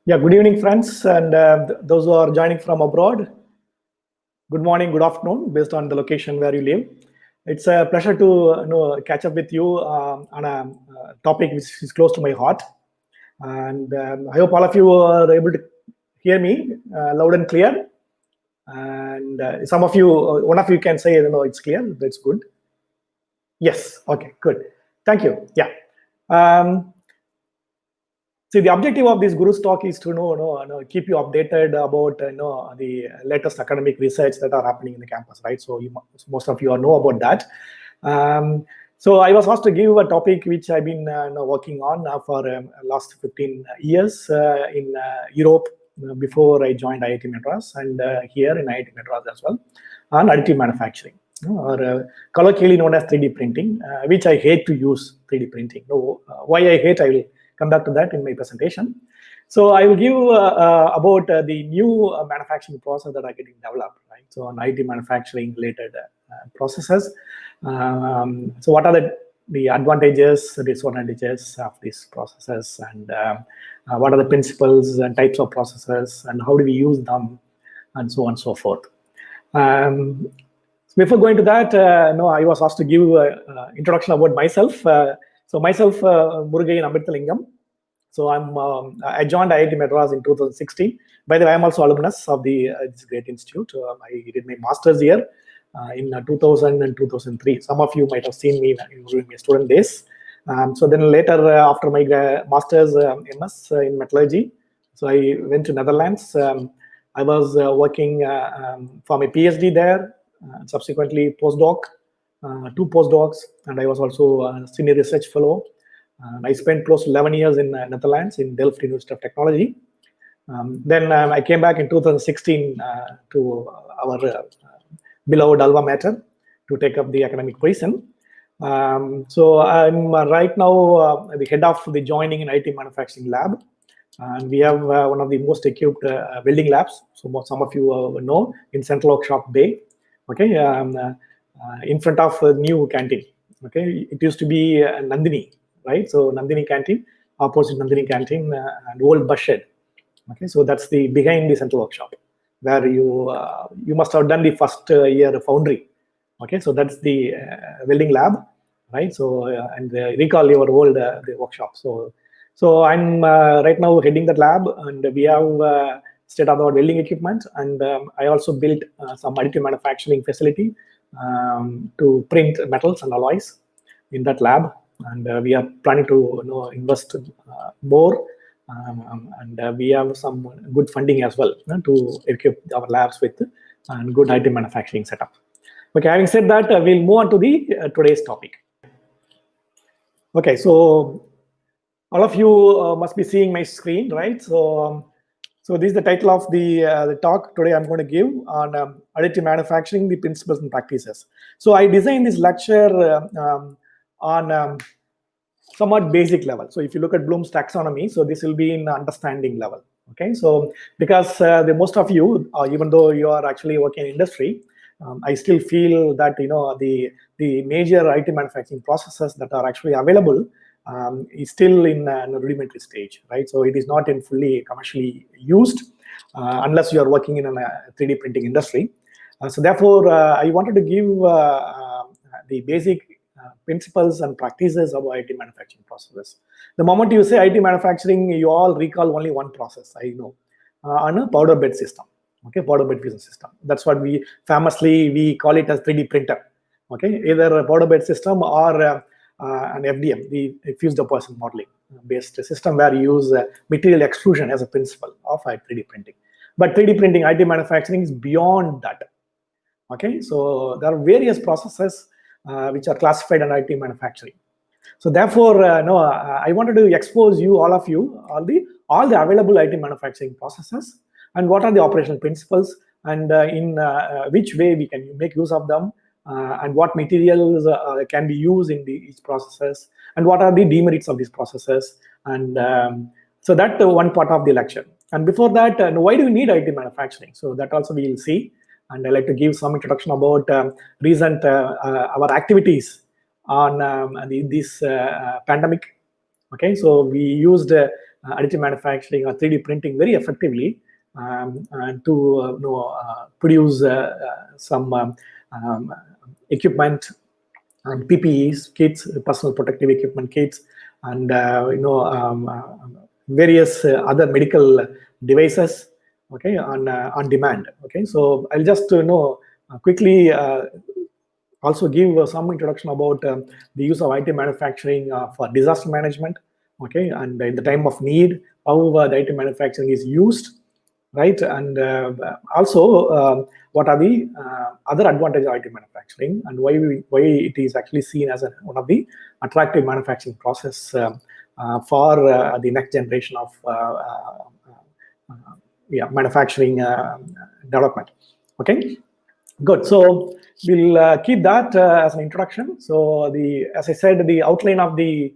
Yeah, good evening, friends, and those who are joining from abroad. Good morning, good afternoon, based on the location where you live. It's a pleasure to catch up with you on a topic which is close to my heart, and I hope all of you are able to hear me loud and clear. And some of you, one of you can say, it's clear. That's good. Yes. Okay. Good. Thank you. Yeah. Um, See, the objective of this Guru's talk is to keep you updated about the latest academic research that are happening in the campus, right? So most of you know about that. So I was asked to give a topic which I've been working on for last 15 years in Europe before I joined IIT Madras, and here in IIT Madras as well, on additive manufacturing, or colloquially known as 3D printing, which I hate to use 3D printing. Why I hate, I will come back to that in my presentation. So I will give about the new manufacturing process that are getting developed, right? So on IT manufacturing related processes. So what are the advantages, disadvantages of these processes, and what are the principles and types of processes, and how do we use them, and so on and so forth. So before going to that, I was asked to give introduction about myself. So myself, Murugayan Amritalingam. So I joined IIT Madras in 2016. By the way, I'm also alumnus of this great institute. I did my master's here in 2000 and 2003. Some of you might have seen me during my student days. So then later, after my master's MS in metallurgy, so I went to Netherlands. I was working for my PhD there, subsequently postdoc, 2 postdocs, and I was also a senior research fellow. And I spent close to 11 years in Netherlands in Delft University of Technology. Then I came back in 2016 to our beloved alma mater to take up the academic position. So I'm right now the head of the joining and IT manufacturing lab. And we have one of the most equipped welding labs. So some of you know, in Central Workshop Bay. Okay, in front of a new canteen. Okay, it used to be Nandini, right? So Nandini canteen, opposite Nandini canteen, and old bus shed. Okay, so that's the behind the Central Workshop, where you must have done the first year foundry. Okay, so that's the welding lab, right? So and recall your old the workshop. So I'm right now heading that lab, and we have state-of-the-art welding equipment, and I also built some additive manufacturing facility to print metals and alloys in that lab, and we are planning to invest more, and we have some good funding as well to equip our labs with good additive manufacturing setup. Okay, having said that, we'll move on to the today's topic. Okay, so all of you must be seeing my screen, right? So this is the title of the talk today I'm going to give on additive manufacturing, the principles and practices. So I designed this lecture on somewhat basic level. So if you look at Bloom's taxonomy, so this will be in understanding level. Okay, so because the most of you, even though you are actually working in industry, I still feel that the major IT manufacturing processes that are actually available is still in a rudimentary stage, right? So it is not in fully commercially used unless you are working in a 3D printing industry. So therefore, I wanted to give the basic principles and practices of IT manufacturing processes. The moment you say IT manufacturing, you all recall only one process, I know, on a powder bed system. Okay, powder bed fusion system. That's what we call it as 3D printer. Okay, either a powder bed system or an FDM, the fused deposit modeling based system, where you use material extrusion as a principle of 3D printing. But 3D printing, IT manufacturing is beyond that. Okay, so there are various processes which are classified in IT manufacturing. So therefore, I wanted to expose you, all of you, all the available IT manufacturing processes, and what are the operational principles, and in which way we can make use of them, and what materials can be used in each processes, and what are the demerits of these processes. And so that one part of the lecture. And before that, why do we need IT manufacturing? So that also we will see. And I'd like to give some introduction about recent our activities on this pandemic. Okay, so we used additive manufacturing or 3D printing very effectively to produce some equipment and PPEs, kits, personal protective equipment kits, and various other medical devices, okay, on demand. Okay, so I'll just quickly also give some introduction about the use of IT manufacturing for disaster management, okay, and in the time of need, how the IT manufacturing is used, right, and also what are the other advantages of IT manufacturing and why it is actually seen as one of the attractive manufacturing process for the next generation of manufacturing development. Okay, good. So we'll keep that as an introduction. So as I said, the outline of the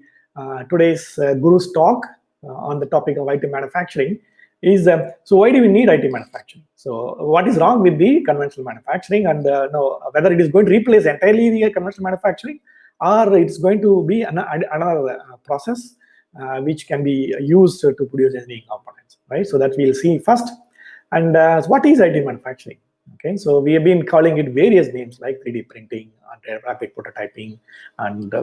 today's Guru's talk on the topic of IT manufacturing is so why do we need IT manufacturing? So what is wrong with the conventional manufacturing, and whether it is going to replace entirely the conventional manufacturing, or it's going to be another process which can be used to produce engineering components, right? So that we'll see first. And what is IT manufacturing? Okay, so we have been calling it various names like 3D printing and rapid prototyping, and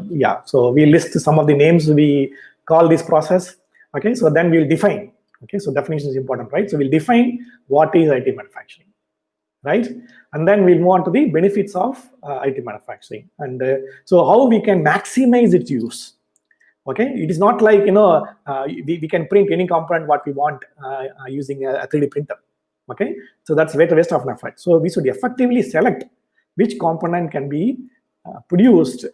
so we list some of the names we call this process. Okay, so then we'll define. Okay, so definition is important, right? So we'll define what is IT manufacturing, right? And then we'll move on to the benefits of IT manufacturing, and so how we can maximize its use. Okay, it is not like we can print any component what we want using a 3D printer. Okay, so that's waste of effort. So we should effectively select which component can be produced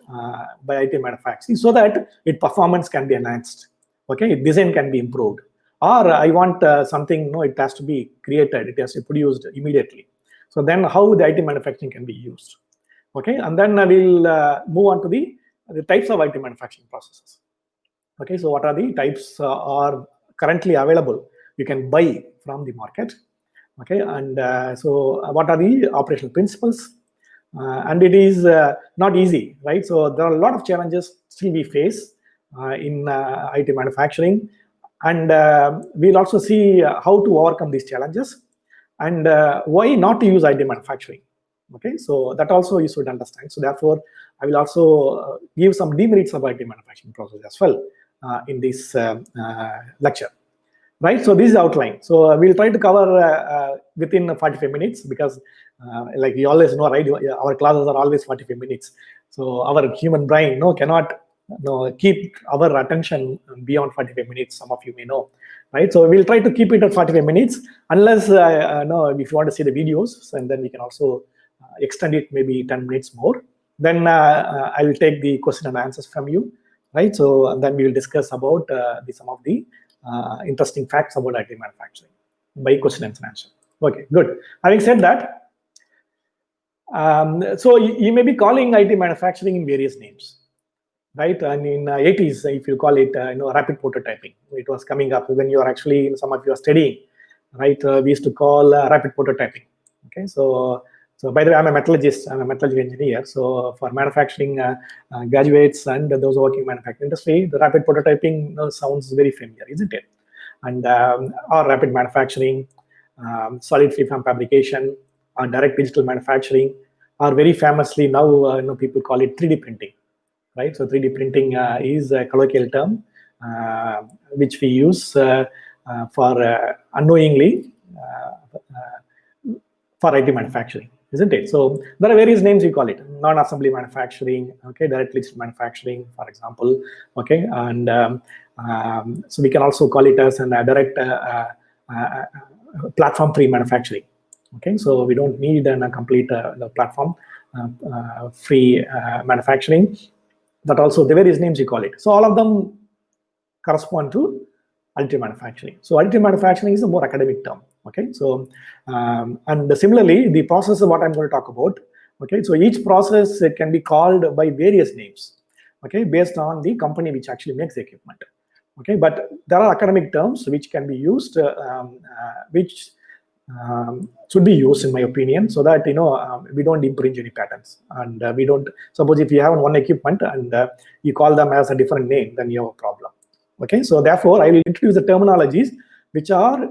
by IT manufacturing so that its performance can be enhanced. Okay, design can be improved, or I want something, it has to be created, it has to be produced immediately. So then how the IT manufacturing can be used. Okay, and then we'll move on to the types of IT manufacturing processes. Okay, so what are the types are currently available, you can buy from the market. Okay, and so what are the operational principles? And it is not easy, right? So there are a lot of challenges still we face in IT manufacturing, and we'll also see how to overcome these challenges and why not to use IT manufacturing. Okay, so that also you should understand. So therefore, I will also give some demerits of IT manufacturing process as well in this lecture. Right, so this is outline. So we'll try to cover within 45 minutes because, like you always know, right? Our classes are always 45 minutes. So our human brain cannot keep our attention beyond 45 minutes. Some of you may know, right? So we'll try to keep it at 45 minutes, unless if you want to see the videos, and then we can also extend it maybe 10 minutes more. Then I will take the question and answers from you, right? So then we will discuss about some of the interesting facts about IT manufacturing by question and answer. Okay, good. Having said that, so you may be calling IT manufacturing in various names, right? And in 80s, if you call it rapid prototyping, it was coming up when you are actually, some of you are studying, right? We used to call rapid prototyping. Okay, so by the way, I'm a metallurgist. I'm a metallurgy engineer. So for manufacturing graduates and those working in manufacturing industry, the rapid prototyping sounds very familiar, isn't it? And or rapid manufacturing, solid free-form fabrication, or direct digital manufacturing, or very famously now people call it 3D printing, right? So 3D printing is a colloquial term which we use for unknowingly for IT manufacturing, isn't it? So there are various names you call it: non-assembly manufacturing, okay, direct digital manufacturing, for example, okay, and so we can also call it as a direct platform-free manufacturing. Okay, so we don't need a complete platform free manufacturing. That also the various names you call it. So all of them correspond to additive manufacturing. So additive manufacturing is a more academic term. Okay, so and similarly, the process of what I'm going to talk about. Okay, so each process can be called by various names. Okay, based on the company which actually makes the equipment. Okay, but there are academic terms which can be used, which should be used, in my opinion, so that we don't infringe any patents, and we don't. Suppose if you have one equipment and you call them as a different name, then you have a problem. Okay, so therefore I will introduce the terminologies which are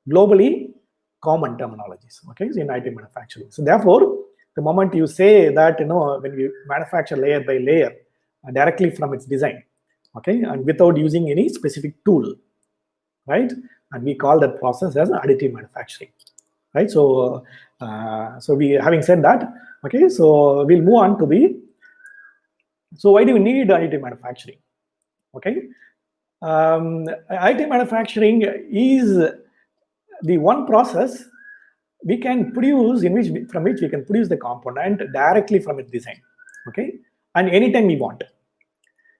globally common terminologies. Okay, so in IT manufacturing. So therefore, the moment you say that, when we manufacture layer by layer directly from its design, okay, and without using any specific tool, right, and we call that process as additive manufacturing, right? So so we, having said that, okay, so we'll move on to the, so why do we need additive manufacturing? Okay, additive manufacturing is the one process we can produce from which we can produce the component directly from its design, okay, and anytime we want.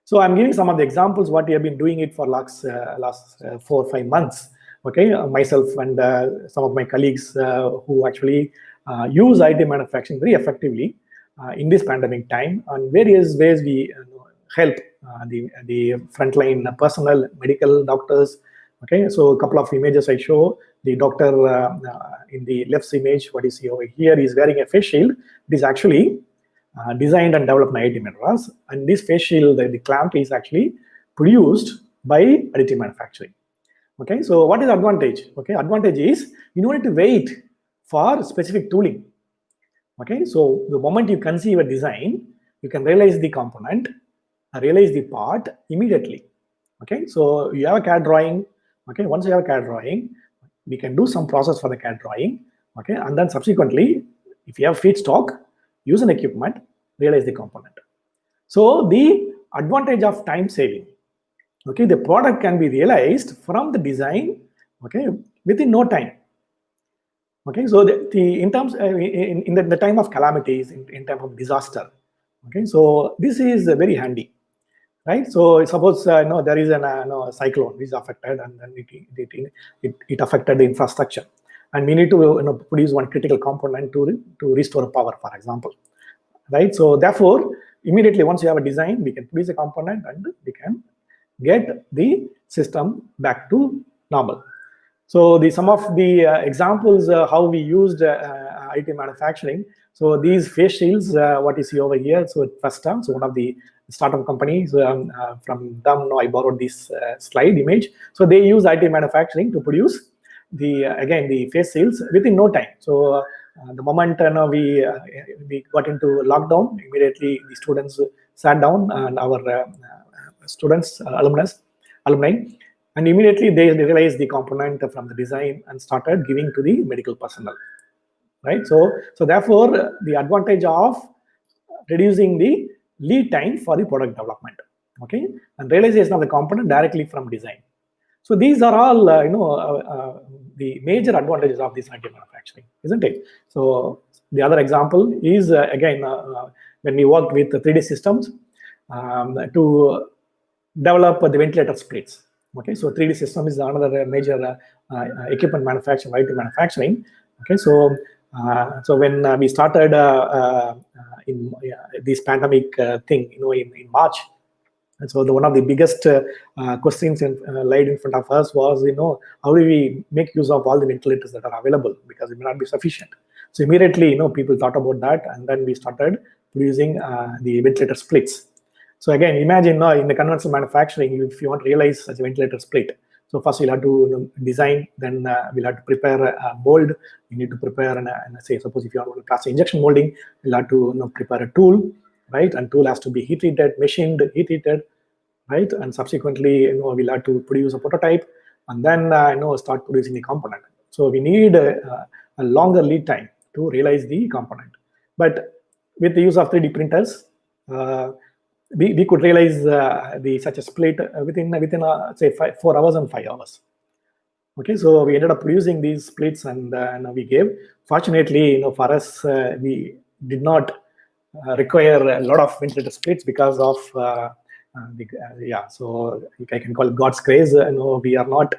So I'm giving some of the examples what we have been doing it for last 4 or 5 months. Okay, myself and some of my colleagues who actually use IT manufacturing very effectively in this pandemic time. On various ways we help the frontline personnel, medical doctors. Okay, so a couple of images I show. The doctor in the left image, what you see over here, is wearing a face shield. It is actually designed and developed by IIT Madras, and this face shield, the clamp, is actually produced by additive manufacturing. Okay, so what is the advantage? Okay, advantage is you don't need to wait for specific tooling. Okay, so the moment you conceive a design, you can realize the component, realize the part immediately. Okay, so you have a CAD drawing. Okay, once you have a CAD drawing, we can do some process for the CAD drawing. Okay, and then subsequently, if you have feedstock, use an equipment, realize the component. So the advantage of time saving. Okay, the product can be realized from the design, okay, within no time. Okay, so in terms in the time of calamities, in time of disaster. Okay, so this is very handy, right? So suppose there is a cyclone which is affected, and then it affected the infrastructure, and we need to produce one critical component to restore power, for example, right? So therefore, immediately once you have a design, we can produce a component and we can get the system back to normal. So some of the examples how we used IT manufacturing. So these face shields, what you see over here, so Vesta, so one of the startup companies, from them, I borrowed this slide image. So they use IT manufacturing to produce again the face shields within no time. So the moment we got into lockdown, immediately the students sat down, and our students, alumni, and immediately they realized the component from the design and started giving to the medical personnel, right? So therefore, the advantage of reducing the lead time for the product development, okay, and realization of the component directly from design. So these are all the major advantages of this additive manufacturing, isn't it? So the other example is again when we worked with the 3D systems to develop the ventilator splits. Okay, so 3D system is another major equipment manufacturing, IT manufacturing. Okay, so when we started in this pandemic thing, in March, and so one of the biggest questions laid in front of us was, how do we make use of all the ventilators that are available, because it may not be sufficient. So immediately, people thought about that, and then we started producing the ventilator splits. So again, imagine in the conventional manufacturing, if you want to realize such a ventilator split, so first you'll have to design, then we'll have to prepare a mold. You need to prepare, and say, suppose if you want to plastic injection molding, you'll have to prepare a tool, right? And tool has to be heat treated, machined, heat treated, right? And subsequently, we'll have to produce a prototype, and then start producing the component. So we need a longer lead time to realize the component. But with the use of 3D printers, we could realize such a split within say 4 hours and 5 hours. Okay, so we ended up producing these splits, and we gave. Fortunately, for us, we did not require a lot of ventilator splits because of so I can call it God's grace. We are not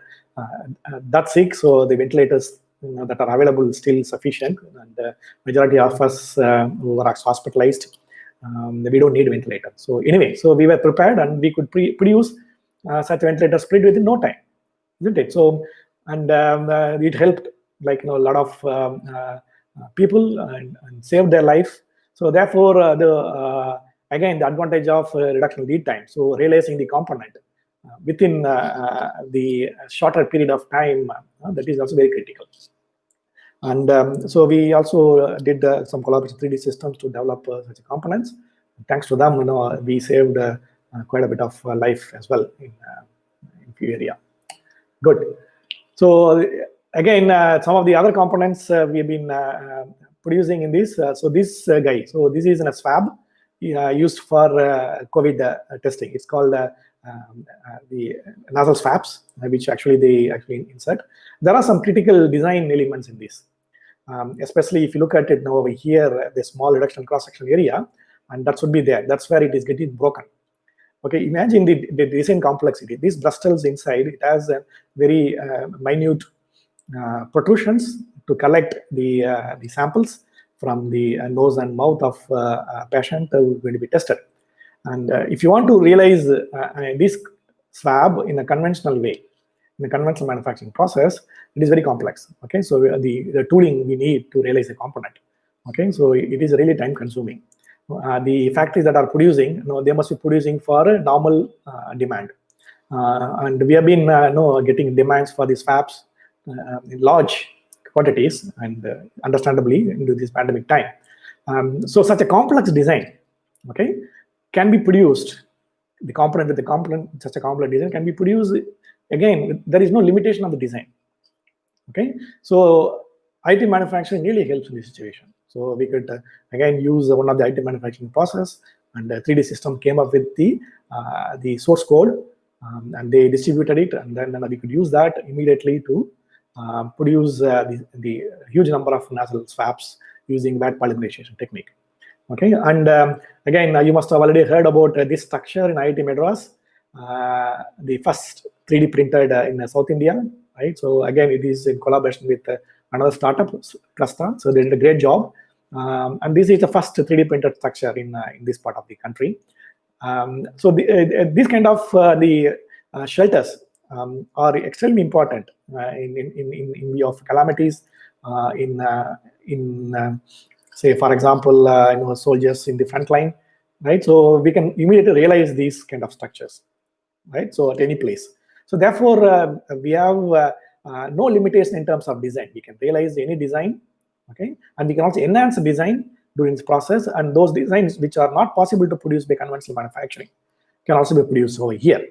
that sick, so the ventilators that are available is still sufficient, and the majority of us who are hospitalized, we don't need a ventilator. So anyway, so we were prepared, and we could produce such a ventilator split within no time, isn't it? So, and it helped a lot of people and saved their life. So therefore, again, the advantage of reduction of lead time. So realizing the component within the shorter period of time, that is also very critical. And so we also did some collaborative 3D systems to develop such components. Thanks to them, we saved quite a bit of life as well in few area. Good. So again, some of the other components we've been producing in this. So this guy. So this is a swab used for COVID testing. It's called the nasal swabs, which actually they insert. There are some critical design elements in this. Especially if you look at it now over here, the small reduction cross-section area, and that should be there. That's where it is getting broken. Okay, imagine the design complexity. These brustles inside, it has a very minute protrusions to collect the samples from the nose and mouth of a patient who is going to be tested. And if you want to realize this swab in a conventional way, in the conventional manufacturing process, it is very complex. Okay, so the tooling we need to realize a component. Okay, so it is really time consuming. The factories that are producing, they must be producing for a normal demand. And we have been getting demands for these fabs in large quantities, and understandably into this pandemic time. So such a complex design, okay, can be produced. The component with the component, such a complex design can be produced. Again, there is no limitation of the design. Okay, so IT manufacturing really helps in this situation. So we could again use one of the IT manufacturing process, and the 3D system came up with the source code, and they distributed it, and then we could use that immediately to produce the huge number of nasal swabs using wet polymerization technique. Okay, and again, you must have already heard about this structure in IIT Madras, the first 3D printed in South India, right? So again, it is in collaboration with another startup, Cluster. So they did a great job, and this is the first 3D printed structure in this part of the country. So this kind of the shelters are extremely important in view of calamities, say, for example, soldiers in the front line, right? So we can immediately realize these kind of structures, right? So at any place. So therefore, we have no limitation in terms of design. We can realize any design, okay? And we can also enhance the design during this process, and those designs which are not possible to produce by conventional manufacturing can also be produced over here.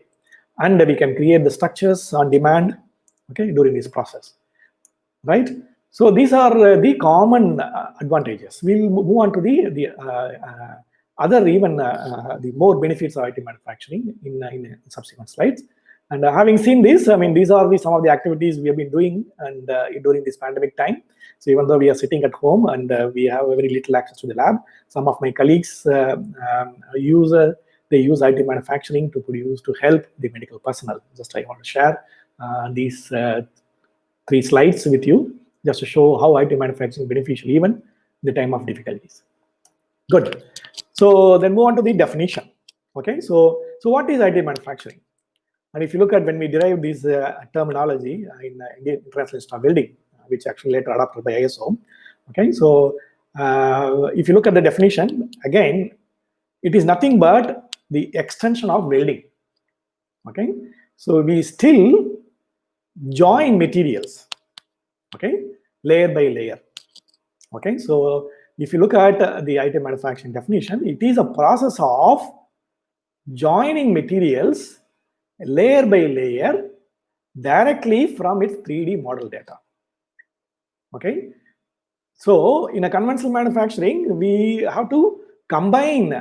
And we can create the structures on demand, okay, during this process, right? So these are the common advantages. We'll move on to the other even the more benefits of IT manufacturing in subsequent slides. And having seen this, I mean, these are some of the activities we have been doing and during this pandemic time. So even though we are sitting at home and we have very little access to the lab, some of my colleagues use IT manufacturing to help the medical personnel. Just I want to share these 3 slides with you, just to show how IT manufacturing is beneficial even in the time of difficulties. Good. So then move on to the definition. Okay. So what is IT manufacturing? And if you look at when we derive this terminology in Indian International Institute of Welding, which actually later adopted by ISO. Okay. So if you look at the definition, again, it is nothing but the extension of welding. Okay. So we still join materials, okay, layer by layer. Okay, so if you look at the IT manufacturing definition, it is a process of joining materials layer by layer directly from its 3D model data. Okay, so in a conventional manufacturing, we have to combine,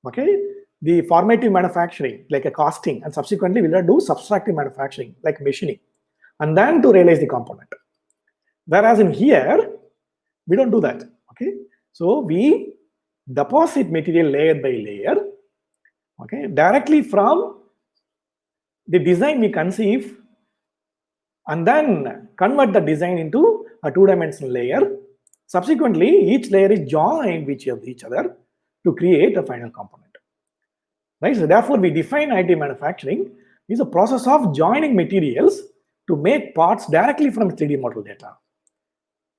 okay, the formative manufacturing like a casting, and subsequently we'll do subtractive manufacturing like machining, and then to realize the component. Whereas in here, we don't do that. Okay, so we deposit material layer by layer, okay, directly from the design we conceive, and then convert the design into a 2-dimensional layer. Subsequently, each layer is joined with each other to create a final component. Right. So therefore, we define IT manufacturing is a process of joining materials to make parts directly from 3D model data,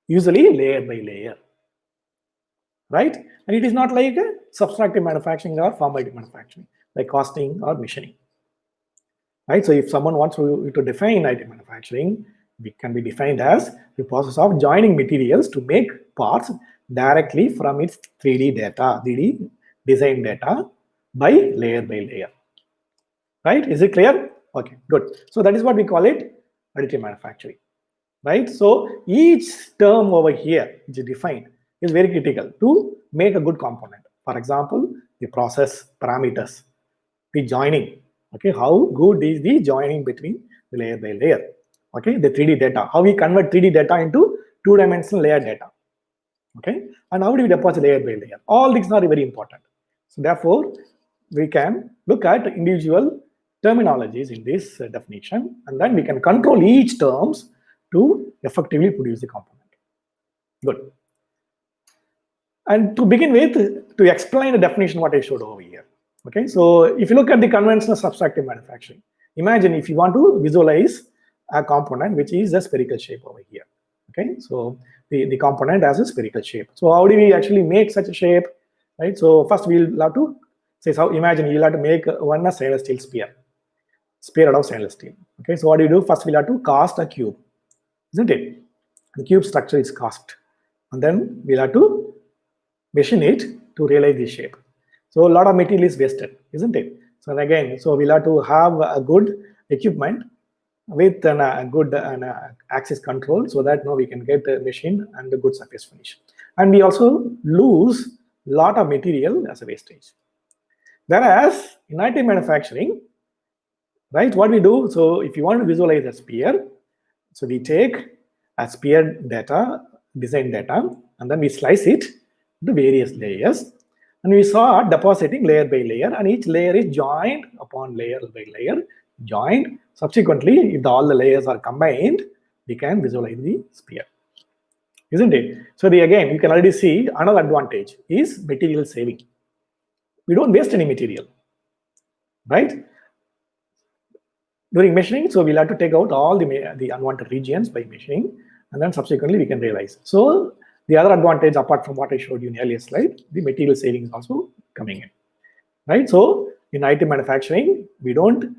usually layer by layer. Right? And it is not like a subtractive manufacturing or formative manufacturing, like casting or machining. right? So if someone wants to define additive manufacturing, it can be defined as the process of joining materials to make parts directly from its 3D data, 3D design data by layer, right? Is it clear? Okay, good. So that is what we call it additive manufacturing, right? So each term over here, which is defined, is very critical to make a good component. For example, the process parameters, the joining, okay, how good is the joining between the layer by layer, okay, the 3D data, how we convert 3D data into two-dimensional layer data, okay, and how do we deposit layer by layer. All these are very important. So therefore, we can look at individual terminologies in this definition, and then we can control each terms to effectively produce the component. Good. And to begin with, to explain the definition what I showed over here. Okay, so if you look at the conventional subtractive manufacturing, imagine if you want to visualize a component which is a spherical shape over here. Okay, so the component has a spherical shape. So how do we actually make such a shape? Right. So first we'll have to say, so imagine you'll have to make one stainless steel spear out of stainless steel. Okay, so what do you do? First we'll have to cast a cube, isn't it? The cube structure is cast, and then we'll have to machine it to realize the shape. So a lot of material is wasted, isn't it? So again, so we'll have to have a good equipment with a good access control, so that now we can get the machine and the good surface finish. And we also lose a lot of material as a wastage. Whereas in additive manufacturing, right, what we do, so if you want to visualize a spear, so we take a spear data, design data, and then we slice it into various layers, and we saw depositing layer by layer, and each layer is joined upon layer by layer, joined. Subsequently, if all the layers are combined, we can visualize the spear, isn't it? So again, you can already see another advantage is material saving. We don't waste any material, right? During machining, so we'll have to take out all the unwanted regions by machining, and then subsequently we can realize. So the other advantage, apart from what I showed you in the earlier slide, the material saving is also coming in, right? So in additive manufacturing, we don't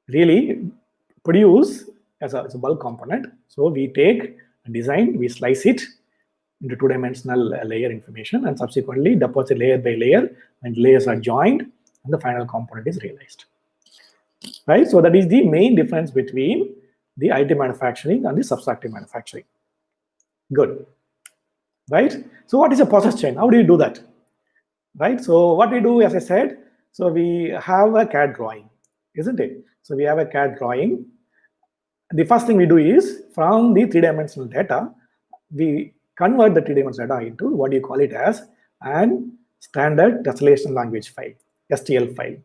really produce as a bulk component. So we take a design, we slice it into two-dimensional layer information, and subsequently deposit layer by layer, and layers are joined, and the final component is realized. Right, so that is the main difference between the additive manufacturing and the subtractive manufacturing. Good, right? So what is a process chain? How do you do that? Right, so what we do, as I said, so we have a CAD drawing, isn't it? So we have a CAD drawing. The first thing we do is, from the three-dimensional data, we convert the three-dimensional data into what you call it as an standard tessellation language file, STL file.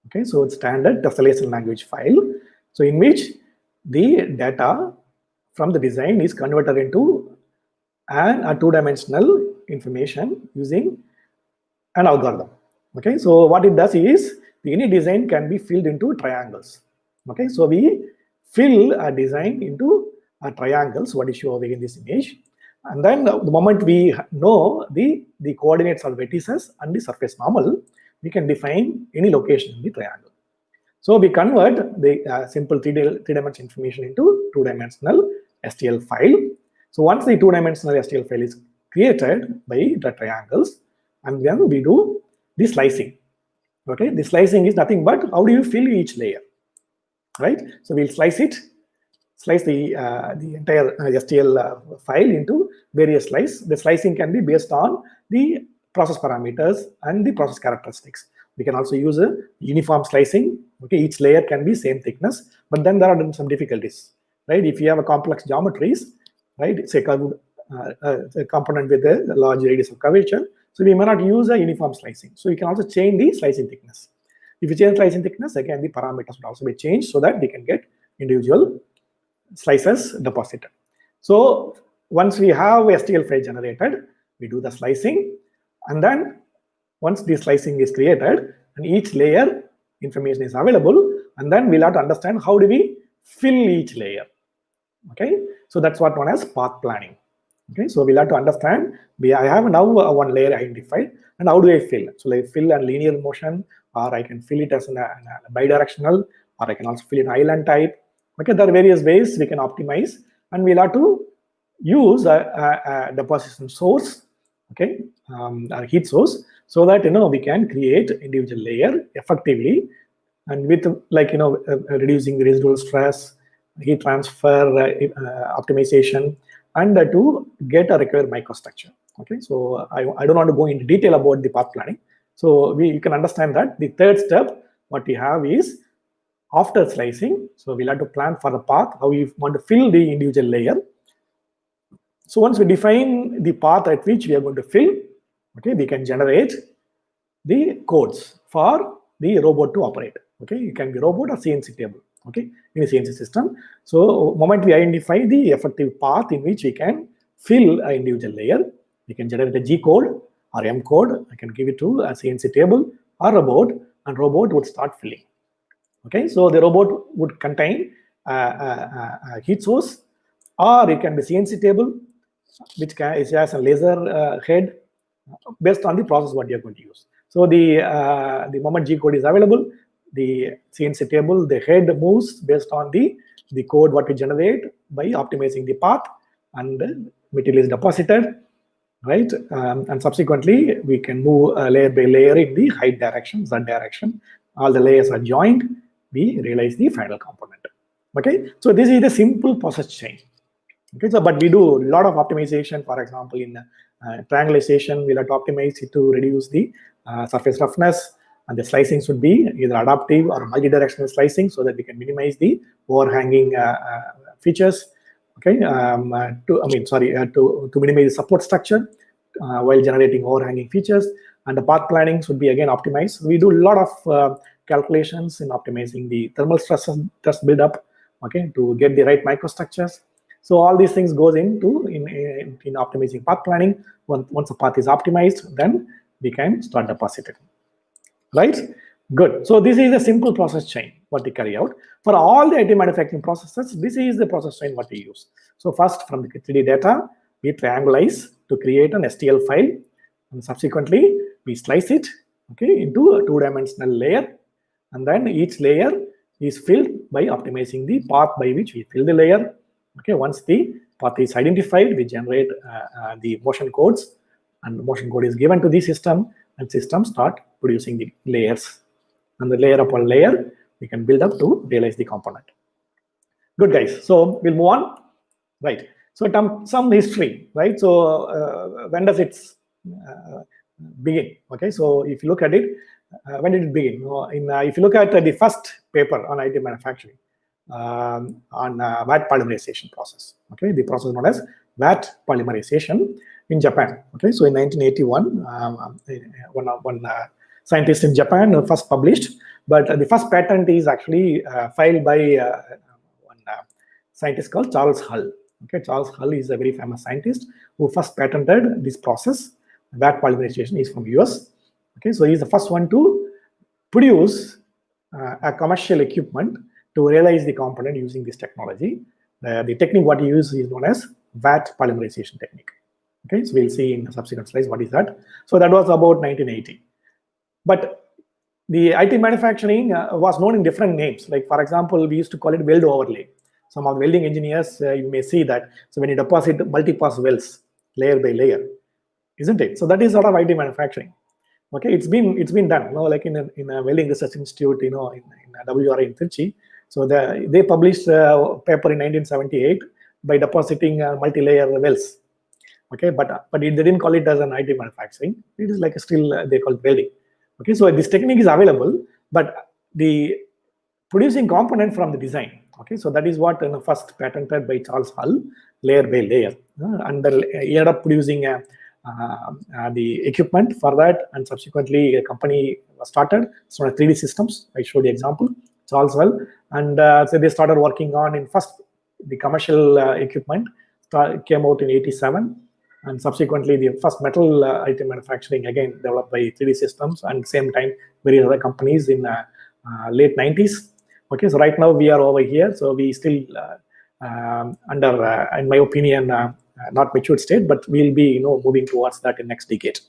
Okay, so it's standard tessellation language file, so in which the data from the design is converted into a two-dimensional information using an algorithm. Okay, so what it does is, any design can be filled into triangles. Okay, so we fill a design into triangles, what is shown in this image, and then the moment we know the coordinates of vertices and the surface normal, we can define any location in the triangle. So we convert the simple three-dimensional information into two-dimensional STL file. So once the two-dimensional STL file is created by the triangles, and then we do the slicing. Okay, the slicing is nothing but how do you fill each layer, right? So we'll slice the entire STL file into various slices. The slicing can be based on the process parameters and the process characteristics. We can also use a uniform slicing. Okay, each layer can be same thickness, but then there are some difficulties, right? If you have a complex geometries, right, say a component with a large radius of curvature, so we may not use a uniform slicing. So you can also change the slicing thickness. If you change slicing thickness, again the parameters would also be changed so that we can get individual slices deposited. So once we have a STL file generated, we do the slicing, and then once the slicing is created and each layer information is available, and then we'll have to understand how do we fill each layer. Okay, so that's what known as path planning. Okay, so we'll have to understand, I have now one layer identified, and how do I fill? So I fill a linear motion, or I can fill it as a bidirectional, or I can also fill it island type. Okay, there are various ways we can optimize, and we'll have to use a deposition source, okay, a heat source, so that we can create individual layer effectively, and with reducing the residual stress, heat transfer optimization, and to get a required microstructure. Okay, so I don't want to go into detail about the path planning. So you can understand that the third step, what we have is after slicing. So we'll have to plan for the path, how we want to fill the individual layer. So once we define the path at which we are going to fill, okay, we can generate the codes for the robot to operate. Okay, it can be robot or CNC table. Okay, in a CNC system. So moment we identify the effective path in which we can fill an individual layer, we can generate a G code or M code. I can give it to a CNC table or robot, and robot would start filling. Okay, so the robot would contain a heat source, or it can be CNC table, which has a laser head based on the process what you're going to use. So the moment G code is available, the CNC table, the head moves based on the code what we generate by optimizing the path, and material is deposited, right? And subsequently, we can move layer by layer in the height direction, Z direction. All the layers are joined. We realize the final component. Okay, so this is the simple process chain. Okay, so but we do a lot of optimization. For example, in triangulation, we'll have to optimize it to reduce the surface roughness, and the slicing should be either adaptive or multi-directional slicing, so that we can minimize the overhanging features. Okay, to minimize the support structure while generating overhanging features. And the path planning should be again optimized. We do a lot of calculations in optimizing the thermal stress buildup, okay, to get the right microstructures. So all these things goes into in optimizing path planning. Once a path is optimized, then we can start depositing. Right? Good. So this is a simple process chain what we carry out. For all the additive manufacturing processes, this is the process chain what we use. So first, from the 3D data, we triangulize to create an STL file, and subsequently we slice it, okay, into a two-dimensional layer, and then each layer is filled by optimizing the path by which we fill the layer. Okay, once the path is identified, we generate the motion codes, and the motion code is given to the system, and system start producing the layers. And the layer upon layer, we can build up to realize the component. Good, guys. So we'll move on. Right. So some history, right? So when does it begin? Okay. So if you look at it, when did it begin? If you look at the first paper on additive manufacturing, on VAT polymerization process. Okay, the process known as VAT polymerization in Japan. Okay, so in 1981, one scientist in Japan first published, but the first patent is actually filed by one scientist called Charles Hull. Okay, Charles Hull is a very famous scientist who first patented this process. VAT polymerization is from US. Okay, so he's the first one to produce a commercial equipment to realize the component using this technology. The technique what he uses is known as VAT polymerization technique. Okay, so we'll see in the subsequent slides what is that. So that was about 1980. But the additive manufacturing was known in different names. Like for example, we used to call it weld overlay. Some of the welding engineers, you may see that. So when you deposit multi-pass welds, layer by layer, isn't it? So that is sort of additive manufacturing. Okay, it's been done. Like in a welding research institute, in WRI in Trichy. So they published a paper in 1978 by depositing multi-layer wells. Okay, but they didn't call it as an additive manufacturing. It is like still they call it welding. Okay, so this technique is available, but the producing component from the design. Okay, so that is what first patented by Charles Hull, layer by layer, and he ended up producing the equipment for that, and subsequently a company was started. So 3D Systems, I showed the example, Charles Hull, and so they started working on the commercial equipment came out in 87. And subsequently, the first metal additive manufacturing again developed by 3D Systems, and same time various other companies in late 90s. Okay, so right now we are over here, so we still under, in my opinion, not matured state, but we'll be moving towards that in next decade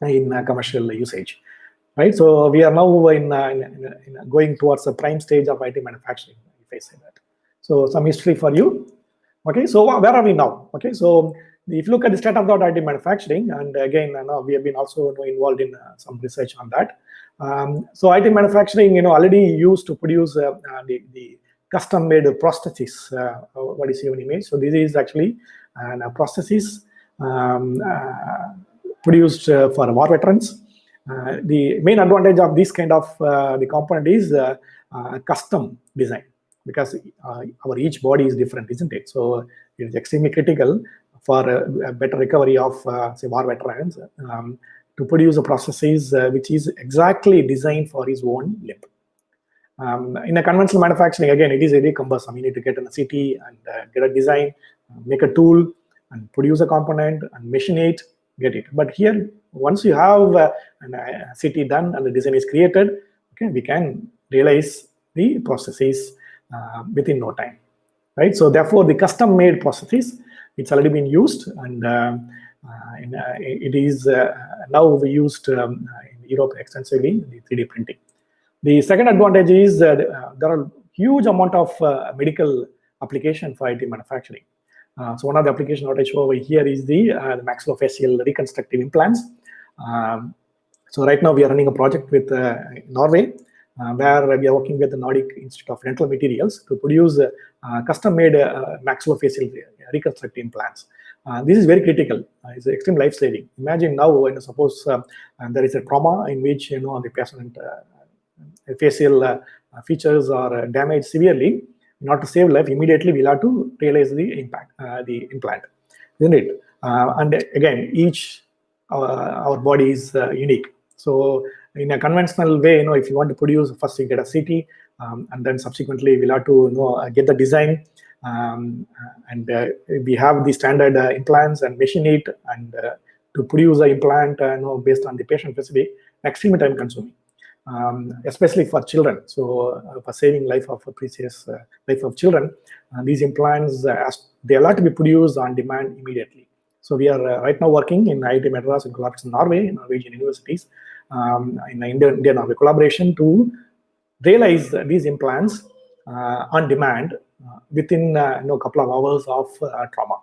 in commercial usage. right? So we are now in going towards the prime stage of IT manufacturing, if I say that. So some history for you. Okay, so where are we now? Okay, so if you look at the state-of-the-art IT manufacturing, and again, we have been also involved in some research on that. So IT manufacturing, already used to produce the custom-made prostheses. What is your image? So this is actually prostheses produced for war veterans. The main advantage of this kind of the component is custom design, because our each body is different, isn't it? So it is extremely critical for a better recovery of say war veterans to produce a processes which is exactly designed for his own limb. In a conventional manufacturing, again, it is very cumbersome. You need to get in a city and get a design, make a tool, and produce a component and machine it, get it. But here, once you have a city done and the design is created, okay, we can realize the processes within no time, right? So therefore, the custom-made processes, it's already been used, and it is now used in Europe extensively, the 3D printing. The second advantage is there are huge amount of medical application for IT manufacturing. So one of the applications what I show over here is the maxillofacial reconstructive implants. So right now we are running a project with Norway, where we are working with the Nordic Institute of Dental Materials to produce custom-made maxillofacial reconstructive implants. This is very critical. It's extreme life-saving. Imagine now when suppose there is a trauma in which the patient facial features are damaged severely. In order to save life, immediately we'll have to realize the impact, the implant, isn't it? And again, each our body is unique. So in a conventional way, if you want to produce, first you get a CT, and then subsequently we'll have to get the design, and we have the standard implants and machine it, and to produce an implant based on the patient specific, extremely time consuming. Especially for children. So for saving life of precious life of children, these implants, they are allowed to be produced on demand immediately. So we are right now working in IIT Madras in collaboration with Norway, Norwegian universities, in India-Norway collaboration to realize these implants on demand within a couple of hours of trauma.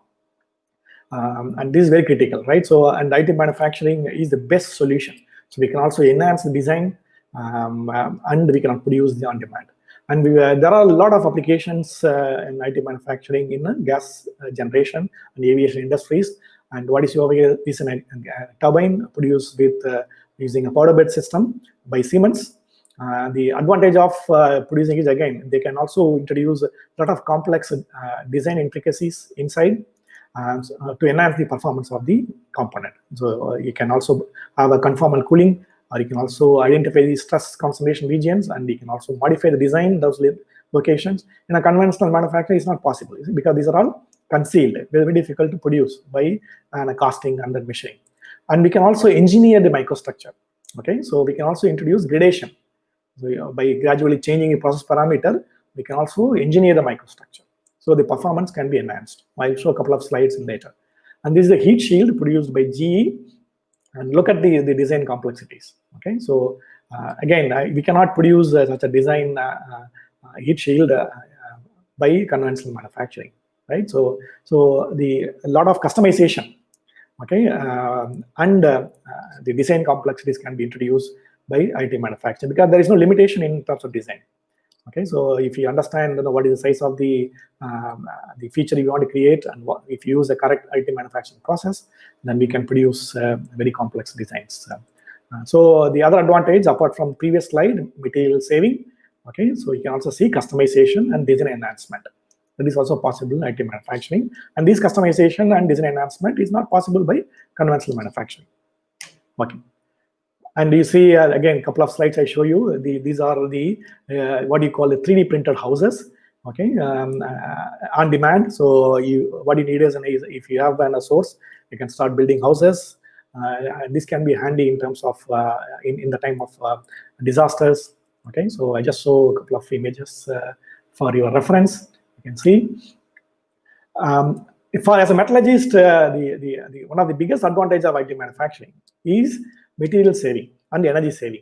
And this is very critical, right? So, and IT manufacturing is the best solution. So we can also enhance the design, and we can produce the on demand. And there are a lot of applications in IT manufacturing in gas generation and aviation industries. And what is over here is a turbine produced with using a powder bed system by Siemens. The advantage of producing is, again, they can also introduce a lot of complex design intricacies inside to enhance the performance of the component. So you can also have a conformal cooling, or you can also identify the stress concentration regions, and you can also modify the design those locations. In a conventional manufacturing, it's not possible because these are all concealed, very difficult to produce by casting and then machining. And we can also engineer the microstructure. Okay, so we can also introduce gradation. So by gradually changing a process parameter, we can also engineer the microstructure. So the performance can be enhanced. I'll show a couple of slides later. And this is a heat shield produced by GE. And look at the design complexities. Okay, so again, we cannot produce such a design heat shield by conventional manufacturing, right? So a lot of customization, okay, and the design complexities can be introduced by IT manufacturing because there is no limitation in terms of design. Okay, so if you understand what is the size of the feature you want to create, and if you use the correct IT manufacturing process, then we can produce very complex designs. So the other advantage, apart from previous slide, material saving. Okay, so you can also see customization and design enhancement. That is also possible in IT manufacturing, and this customization and design enhancement is not possible by conventional manufacturing. Okay. And you see, again, a couple of slides I show you. These are the, what you call the 3D printed houses, okay, on demand. So what you need is, if you have a source, you can start building houses. And this can be handy in terms of, in the time of disasters, okay. So I just show a couple of images for your reference. You can see. As a metallurgist, one of the biggest advantages of IT manufacturing is material saving and energy saving.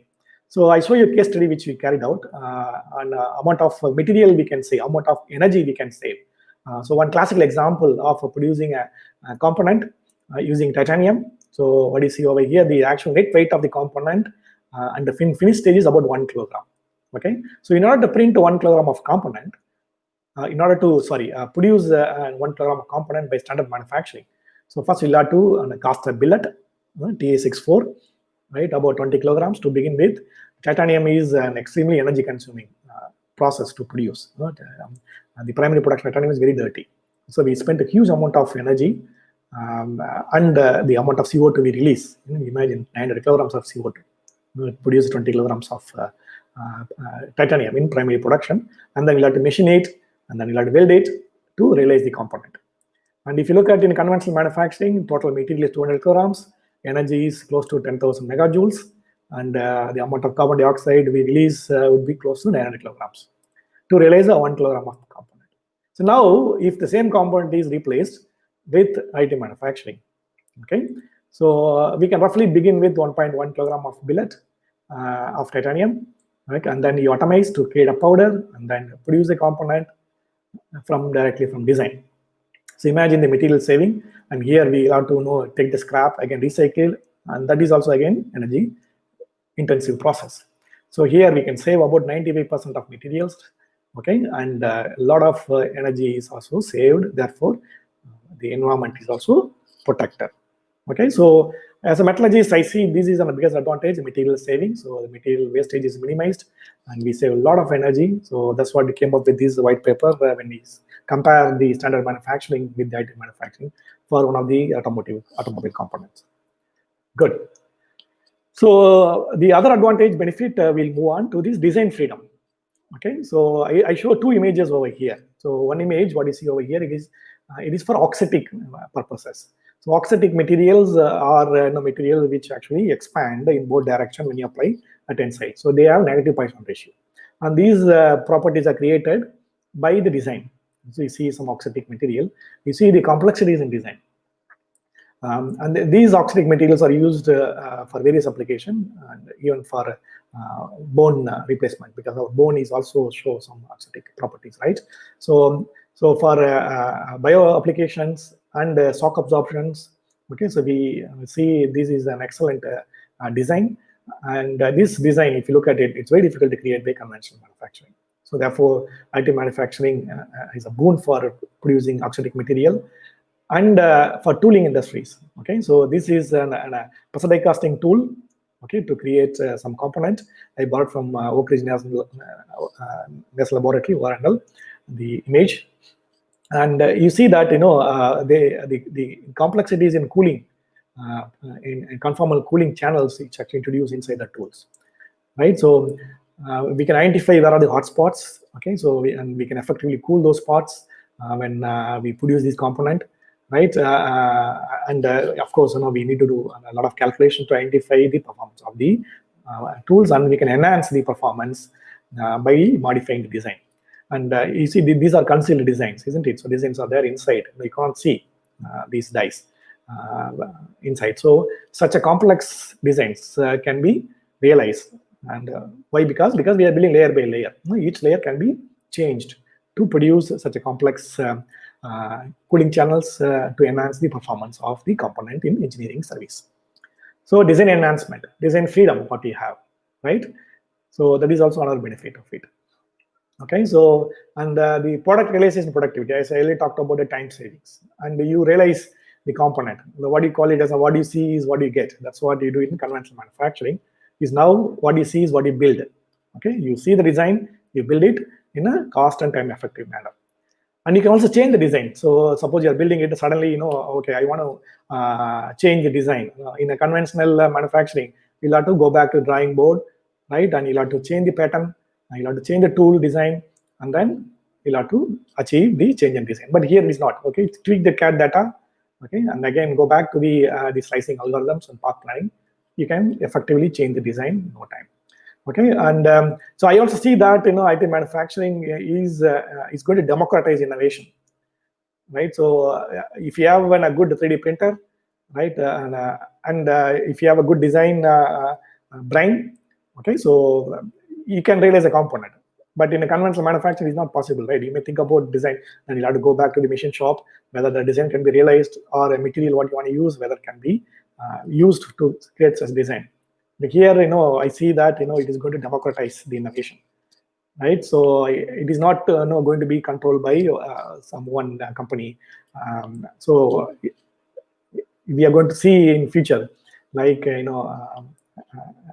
So I show you a case study which we carried out on amount of material we can save, amount of energy we can save. So one classical example of producing a component using titanium. So what you see over here, the actual net weight of the component and the finished stage is about 1 kilogram. Okay, so in order to print 1 kilogram of component, in order to produce 1 kilogram of component by standard manufacturing, so first we'll have to cast a billet, TA64, right, about 20 kilograms to begin with. Titanium is an extremely energy consuming process to produce. The primary production of titanium is very dirty, so we spent a huge amount of energy and the amount of CO2 we release. Imagine 900 kilograms of CO2 produce 20 kilograms of titanium in primary production, and then we'll have to machine it, and then we'll have to weld it to realize the component. And if you look at in conventional manufacturing, total material is 200 kilograms, energy is close to 10,000 megajoules, and the amount of carbon dioxide we release would be close to 900 kilograms to realize a 1 kilogram of component. So now, if the same component is replaced with additive manufacturing, okay, so we can roughly begin with 1.1 kilogram of billet of titanium, right, and then you atomize to create a powder, and then produce a component directly from design. So imagine the material saving, and here we have to take the scrap, again recycle, and that is also again energy intensive process. So here we can save about 95% of materials, okay, and a lot of energy is also saved. Therefore, the environment is also protected. Okay, so as a metallurgist, I see this is the biggest advantage, material saving. So the material wastage is minimized, and we save a lot of energy. So that's what we came up with this white paper when we compare the standard manufacturing with the additive manufacturing for one of the automobile components. Good. So the other advantage benefit we'll move on to this design freedom. Okay, so I show two images over here. So one image, what you see over here, it is for auxetic purposes. So auxetic materials are materials which actually expand in both direction when you apply a tensile. So they have negative Poisson ratio, and these properties are created by the design. So you see some auxetic material, you see the complexities in design. And these auxetic materials are used for various applications, and even for bone replacement, because our bone is also show some auxetic properties, right? So for bio applications and shock absorptions, okay, so we see this is an excellent design. And this design, if you look at it, it's very difficult to create by conventional manufacturing. So therefore, additive manufacturing is a boon for producing auxetic material and for tooling industries. Okay, so this is a pressure die casting tool, okay, to create some component. I bought from Oak Ridge National Laboratory, Warrendal, the image. And you see that the complexities in cooling, in conformal cooling channels, it's actually introduced inside the tools, right? So we can identify where are the hot spots. Okay, so we can effectively cool those spots when we produce this component, right? And of course, we need to do a lot of calculation to identify the performance of the tools, and we can enhance the performance by modifying the design. And you see, these are concealed designs, isn't it? So designs are there inside. You can't see these dies inside. So such a complex designs can be realized. And why? Because we are building layer by layer. Each layer can be changed to produce such a complex cooling channels to enhance the performance of the component in engineering service. So design enhancement, design freedom, what we have, right? So that is also another benefit of it. Okay, so and the product realization productivity, as I earlier talked about the time savings, and you realize the component. What you call it as what you see is what you get. That's what you do in conventional manufacturing. Is now what you see is what you build. Okay, you see the design, you build it in a cost and time effective manner. And you can also change the design. So suppose you're building it, suddenly, okay, I want to change the design. In a conventional manufacturing, you'll have to go back to the drawing board, right? And you'll have to change the pattern, and you'll have to change the tool design, and then you'll have to achieve the change in design. But here it's not, okay? Tweak the CAD data, okay? And again, go back to the slicing algorithms and path planning. You can effectively change the design in no time. Okay, and so I also see that additive manufacturing is going to democratize innovation, right? So if you have a good 3D printer, right, and if you have a good design brain, Okay, so you can realize a component, but in a conventional manufacturing, it's not possible, right? You may think about design, and you'll have to go back to the machine shop, whether the design can be realized or a material what you want to use, whether it can be used to create such design. But here, I see that it is going to democratize the innovation, right? So it is not going to be controlled by some one company. So we are going to see in future, like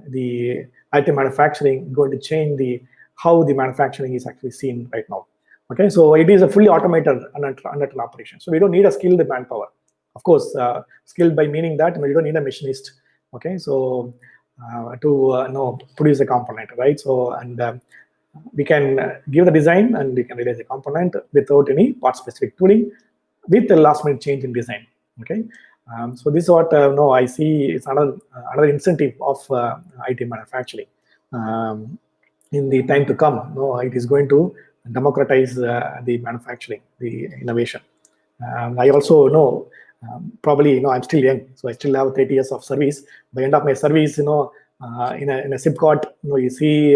the IT manufacturing going to change how the manufacturing is actually seen right now. Okay, so it is a fully automated unnatural operation. So we don't need a skilled manpower. Of course, skilled by meaning that you don't need a machinist. Okay, so to produce a component, right? So and we can give the design and we can realize the component without any part-specific tooling, with the last-minute change in design. Okay, so this is what I see is another incentive of IT manufacturing. In the time to come, it is going to democratize the manufacturing, the innovation. I also know, probably, I'm still young, so I still have 30 years of service. By the end of my service, in a SIPCOT, you see,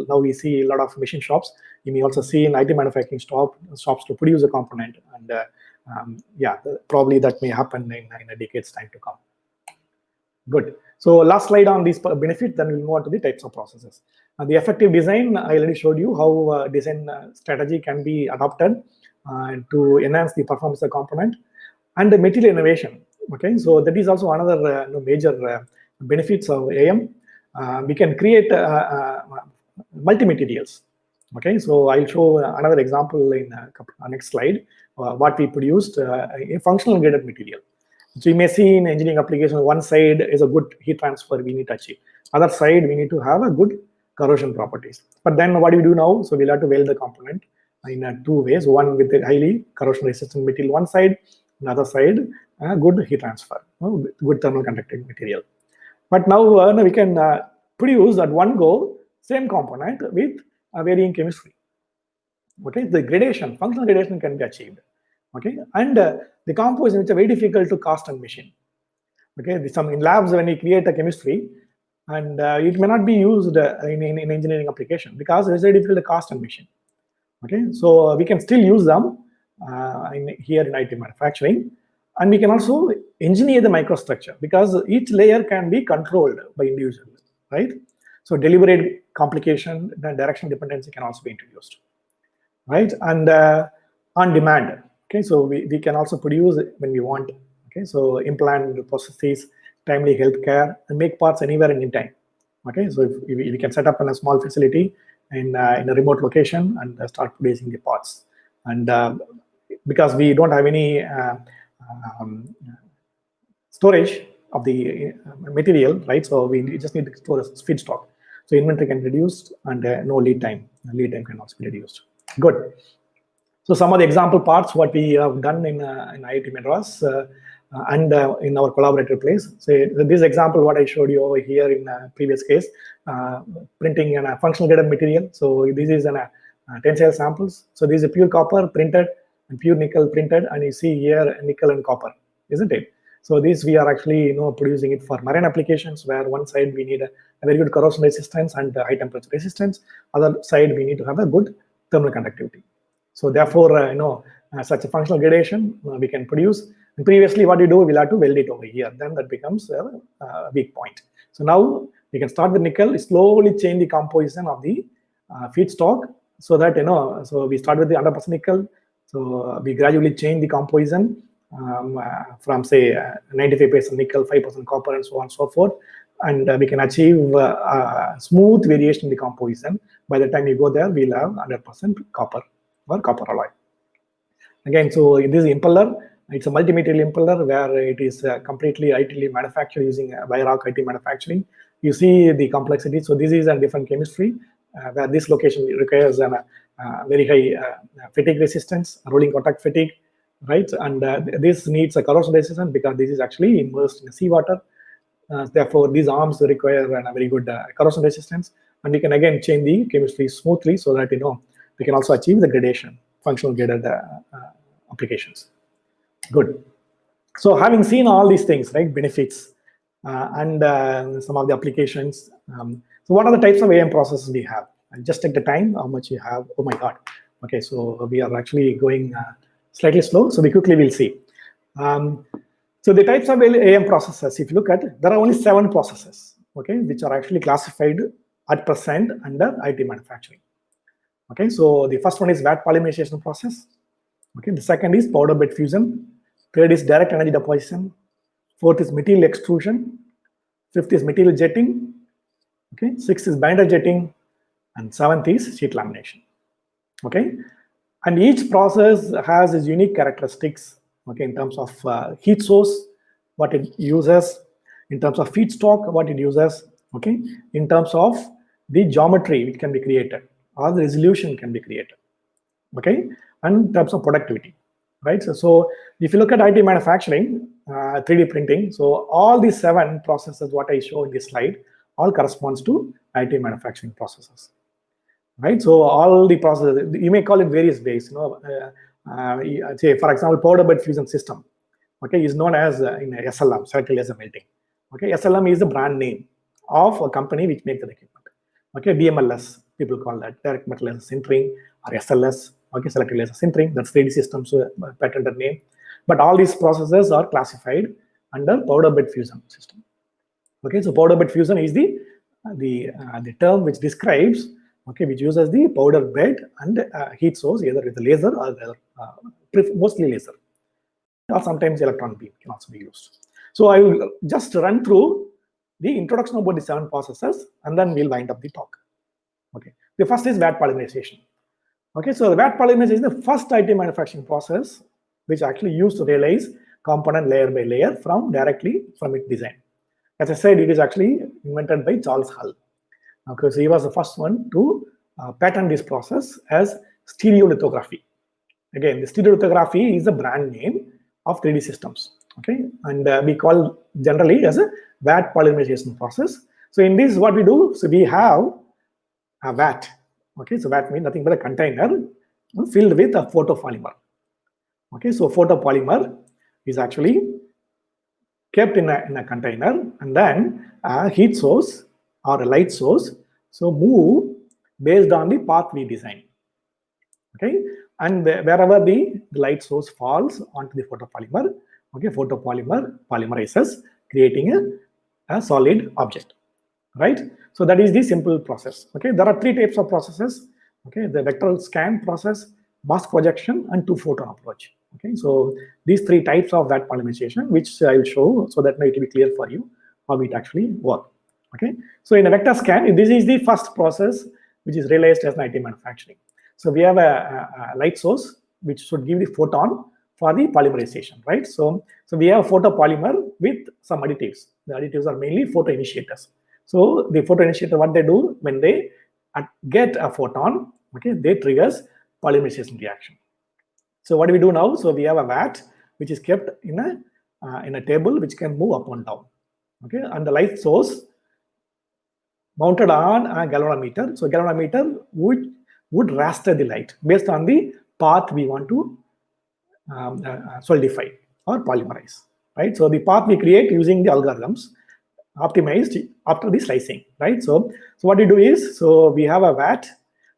now we see a lot of machine shops. You may also see in IT manufacturing shops to produce a component, and yeah, probably that may happen in a decade's time to come. Good. So last slide on these benefits, then we'll move on to the types of processes. The effective design, I already showed you how design strategy can be adopted to enhance the performance of the component, and the material innovation. Okay, so that is also another major benefits of AM. We can create multi-materials. Okay, so I'll show another example in next slide. What we produced a functional graded material. So you may see in engineering application, one side is a good heat transfer we need to achieve. Other side, we need to have a good corrosion properties. But then what do we do now? So we'll have to weld the component in two ways. One with a highly corrosion resistant material one side, another side good heat transfer, good thermal conducting material. But now we can produce at one go same component with a varying chemistry. Okay, the gradation, functional gradation can be achieved. Okay, and the composites which are very difficult to cast and machine. Okay, some in labs when we create a chemistry, and it may not be used in engineering application because it's very difficult to cast and machine. Okay, so we can still use them here in IT manufacturing, and we can also engineer the microstructure because each layer can be controlled by individual, right? So deliberate complication, the direction dependency can also be introduced, right? And on demand. Okay, so we can also produce when we want. Okay, so implant processes, timely healthcare, and make parts anywhere and in time. Okay, so if we can set up in a small facility in a remote location and start producing the parts. And because we don't have any storage of the material, right? So we just need to store a feedstock. So inventory can be reduced, and no lead time. Lead time can also be reduced. Good. So some of the example parts what we have done in IIT Madras and in our collaborator place. So this example what I showed you over here in previous case, printing in a functional graded material. So this is an tensile samples. So this is a pure copper printed and pure nickel printed, and you see here nickel and copper, isn't it? So this we are actually producing it for marine applications, where one side we need a very good corrosion resistance and high temperature resistance. Other side we need to have a good thermal conductivity. So therefore, such a functional gradation we can produce. And previously, what we do, we'll have to weld it over here. Then that becomes a weak point. So now we can start with nickel, slowly change the composition of the feedstock, so that so we start with the 100% nickel. So we gradually change the composition from say 95% nickel, 5% copper, and so on and so forth. And we can achieve smooth variation in the composition. By the time you go there, we'll have 100% copper or copper alloy. Again, so this is impeller. It's a multi-material impeller where it is completely ITly manufactured using Weirock IT manufacturing. You see the complexity. So this is a different chemistry where this location requires a very high fatigue resistance, rolling contact fatigue, right? And this needs a corrosion resistance because this is actually immersed in seawater. Therefore, these arms require a very good corrosion resistance, and we can again change the chemistry smoothly so that we can also achieve the gradation, functional graded applications. Good. So having seen all these things, right, benefits and some of the applications, So what are the types of AM processes we have? And just take the time, how much you have. Oh my God. Okay, so we are actually going slightly slow, so we quickly will see. So the types of AM processes, if you look at, there are only 7 processes, okay, which are actually classified at present under IT manufacturing. Okay, so the first one is vat polymerization process. Okay, the second is powder bed fusion. Third is direct energy deposition. Fourth is material extrusion. Fifth is material jetting. Okay, sixth is binder jetting, and seventh is sheet lamination. Okay, and each process has its unique characteristics. Okay, in terms of heat source, what it uses, in terms of feedstock, what it uses. Okay, in terms of the geometry which can be created, or the resolution can be created. Okay, and in terms of productivity, right? So if you look at IT manufacturing, 3D printing, so all these 7 processes, what I show in this slide, all corresponds to IT manufacturing processes, right? So all the processes, you may call it various ways, say for example, powder bed fusion system, okay, is known as in SLM, selective laser melting. Okay, SLM is the brand name of a company which makes the equipment. Okay, DMLS, people call that direct metal laser sintering, or SLS, okay, selective laser sintering, that's 3D systems patented name. But all these processes are classified under powder bed fusion system. Okay, so powder bed fusion is the term which describes, okay, which uses the powder bed and heat source either with the laser or mostly laser, or sometimes electron beam can also be used. So I will just run through the introduction about the 7 processes, and then we'll wind up the talk. Okay, the first is vat polymerization. Okay, so the vat polymerization is the first IT manufacturing process which actually used to realize component layer by layer directly from its design. As I said, it is actually invented by Charles Hull. Okay, so he was the first one to patent this process as stereolithography. Again, the stereolithography is the brand name of 3D systems. Okay, and we call generally as a vat polymerization process. So in this, what we do, so we have a vat. Okay, so vat means nothing but a container filled with a photopolymer. Okay, so photopolymer is actually kept in a container, and then a heat source or a light source so move based on the path we design. Okay, and wherever the light source falls onto the photopolymer, okay, photopolymer polymerizes, creating a solid object, right? So that is the simple process. Okay, there are 3 types of processes. Okay, the vectoral scan process, mask projection, and 2-photon approach. Okay, so these 3 types of vat polymerization, which I will show so that it will be clear for you how it actually works. Okay, so in a vector scan, this is the first process which is realized as IT manufacturing. So we have a light source which should give the photon for the polymerization, right? So we have photopolymer with some additives. The additives are mainly photoinitiators. So the photoinitiator, what they do when they get a photon, okay, they triggers polymerization reaction. So what do we do now? So we have a vat which is kept in a table which can move up and down. Okay, and the light source mounted on a galvanometer. So galvanometer would raster the light based on the path we want to solidify or polymerize, right? So the path we create using the algorithms optimized after the slicing, right? So what we do is, so we have a vat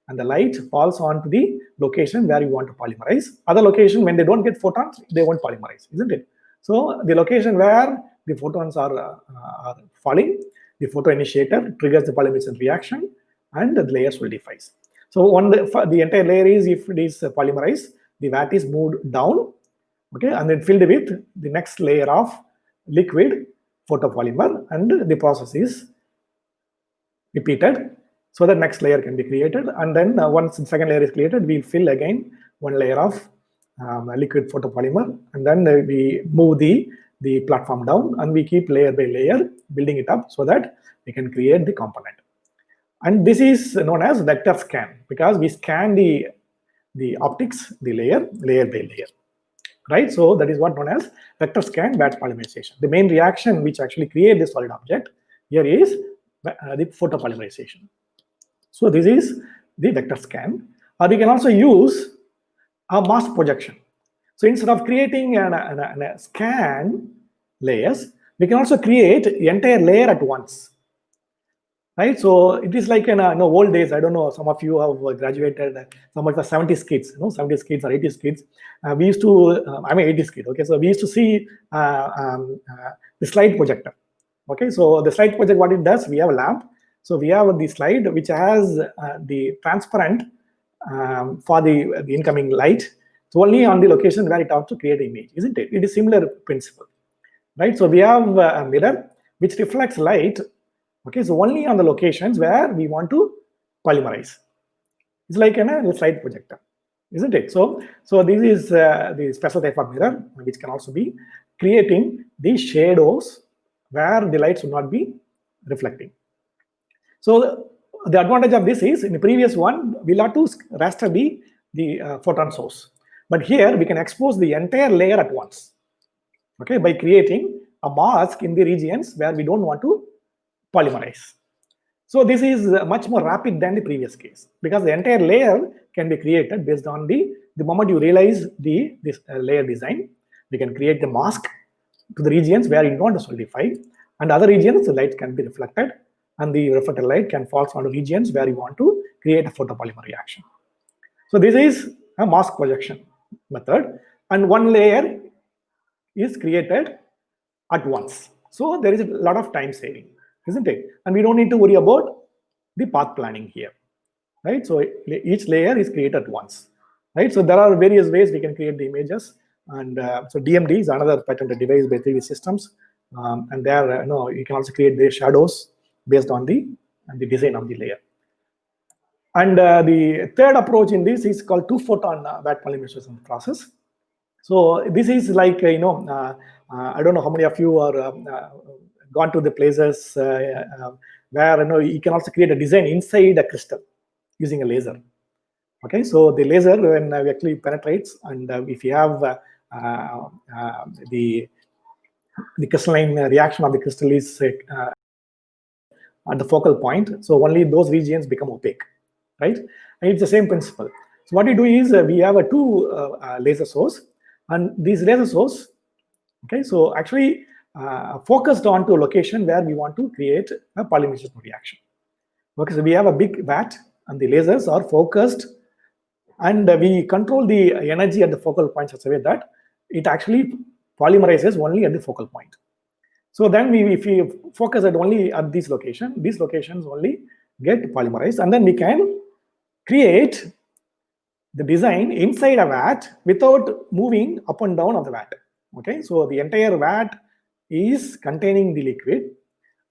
and the light falls onto the location where you want to polymerize. Other location, when they don't get photons, they won't polymerize, isn't it? So the location where the photons are falling, the photoinitiator triggers the polymerization reaction and the layer solidifies. So on the entire layer is, if it is polymerized, the vat is moved down, okay, and then filled with the next layer of liquid photopolymer, and the process is repeated so the next layer can be created. And then once the second layer is created, we fill again one layer of liquid photopolymer, and then we move the platform down, and we keep layer by layer building it up so that we can create the component. And this is known as vector scan, because we scan the optics, the layer by layer, right? So that is what known as vector scan vat polymerization. The main reaction which actually create the solid object here is the photopolymerization. So this is the vector scan. Or we can also use a mask projection. So instead of creating a scan layers, we can also create the entire layer at once. right? So it is like in old days. I don't know. Some of you have graduated. Some of the 70s kids, 70s kids or 80s kids. We used to. I'm an 80s kid. Okay, so we used to see the slide projector. Okay, so the slide projector, what it does, we have a lamp. So we have the slide which has the transparent for the incoming light. So only on the location where it has to create an image, isn't it? It is similar principle, right? So we have a mirror which reflects light. Okay, so only on the locations where we want to polymerize. It's like a slide projector, isn't it? So this is the special type of mirror which can also be creating the shadows where the lights will not be reflecting. So the advantage of this is, in the previous one, we'll have to raster the photon source. But here we can expose the entire layer at once, okay, by creating a mask in the regions where we don't want to polymerize. So this is much more rapid than the previous case, because the entire layer can be created based on the moment you realize this layer design. We can create the mask to the regions where you want to solidify, and other regions the light can be reflected, and the reflected light can fall on regions where you want to create a photopolymer reaction. So this is a mask projection method, and one layer is created at once. So there is a lot of time saving, isn't it? And we don't need to worry about the path planning here, right? So each layer is created at once, right? So there are various ways we can create the images, and so DMD is another patented device by 3D Systems, and there you can also create the shadows based on the design of the layer. And the third approach in this is called two-photon wet polymerization process. So this is like I don't know how many of you are gone to the places where you can also create a design inside a crystal using a laser. Okay, so the laser when actually penetrates, and if you have the crystalline reaction of the crystal is at the focal point, so only those regions become opaque, right? And it's the same principle. So what we do is we have a two laser source, and these laser source, okay, so actually focused on to a location where we want to create a polymerization reaction. Okay, so we have a big vat, and the lasers are focused, and we control the energy at the focal point such a way that it actually polymerizes only at the focal point. So then if we focus only at these locations only get polymerized, and then we can create the design inside a vat without moving up and down of the vat. Okay, so the entire vat is containing the liquid.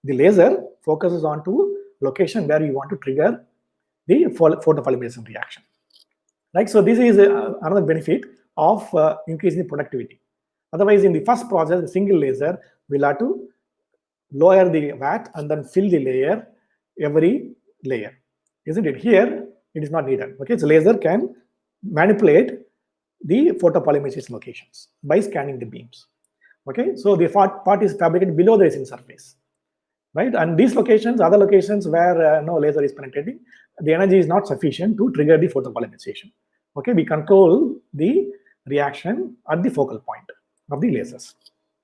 The laser focuses on to location where you want to trigger the photopolymerization reaction. Right, so this is another benefit of increasing the productivity. Otherwise, in the first process, the single laser will have to lower the vat and then fill the layer every layer, isn't it? Here it is not needed. Okay, so laser can manipulate the photopolymerization locations by scanning the beams. Okay, so the part is fabricated below the resin surface, right? And these locations, other locations where no laser is penetrating, the energy is not sufficient to trigger the photopolymerization. Okay, we control the reaction at the focal point of the lasers.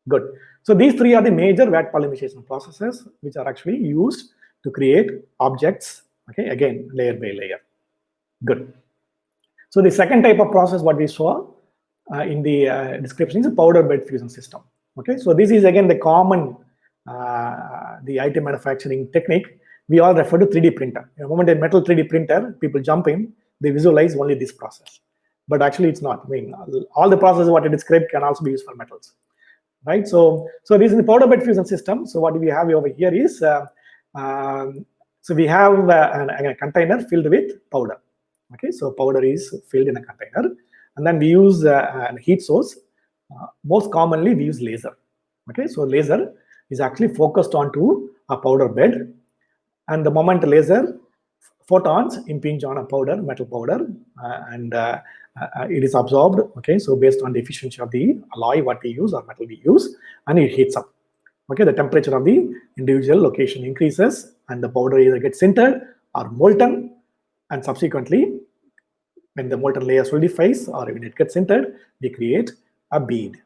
Good. So these three are the major wet polymerization processes which are actually used to create objects. Okay, again, layer by layer. Good. So the second type of process what we saw in the description is a powder bed fusion system. Okay, so this is again the common the item manufacturing technique. We all refer to 3D printer. The moment a metal 3D printer, people jump in, they visualize only this process. But actually it's not. I mean, all the processes what I described can also be used for metals. Right, so this is the powder bed fusion system. So what we have over here is, so we have a container filled with powder. Okay, so powder is filled in a container, and then we use a heat source. Most commonly, we use laser. Okay, so laser is actually focused onto a powder bed, and the moment the laser photons impinge on a powder, metal powder, and it is absorbed. Okay, so based on the efficiency of the alloy what we use or metal we use, and it heats up. Okay, the temperature of the individual location increases, and the powder either gets sintered or molten, and subsequently, when the molten layer solidifies or when it gets sintered, we create a bead.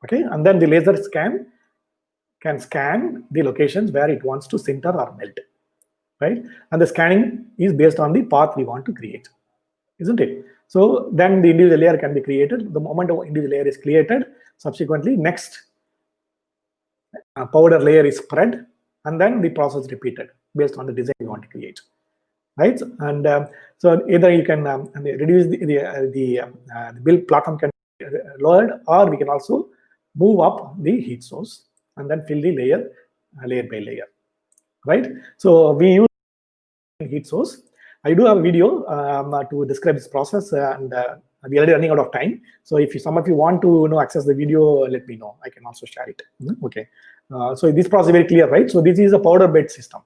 Okay, and then the laser can scan the locations where it wants to sinter or melt. right? And the scanning is based on the path we want to create, isn't it? So then the individual layer can be created. The moment the individual layer is created, subsequently next powder layer is spread, and then the process repeated based on the design you want to create, right? And so either you can reduce the build platform can be lowered, or we can also move up the heat source and then fill the layer layer by layer, right? So we use heat source. I do have a video to describe this process, and we are already running out of time. So if some of you want to access the video, let me know. I can also share it. Okay. So this process is very clear, right? So this is a powder bed system,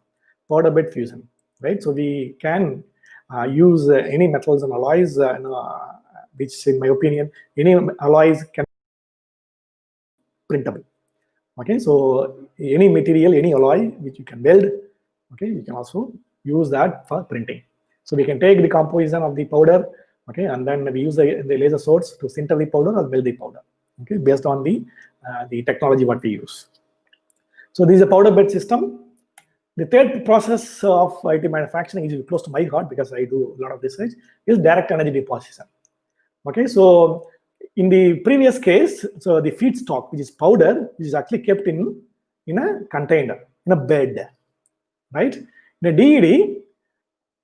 powder bed fusion, right? So we can use any metals and alloys, which in my opinion, any alloys can be printable. Okay, so any material, any alloy which you can weld, okay, you can also use that for printing. So we can take the composition of the powder, okay, and then we use the laser source to sinter the powder or weld the powder, okay, based on the technology what we use. So this is a powder bed system. The third process of IT manufacturing is close to my heart because I do a lot of research, is direct energy deposition. Okay, so in the previous case, so the feedstock, which is powder, which is actually kept in a container, in a bed, right? In a DED,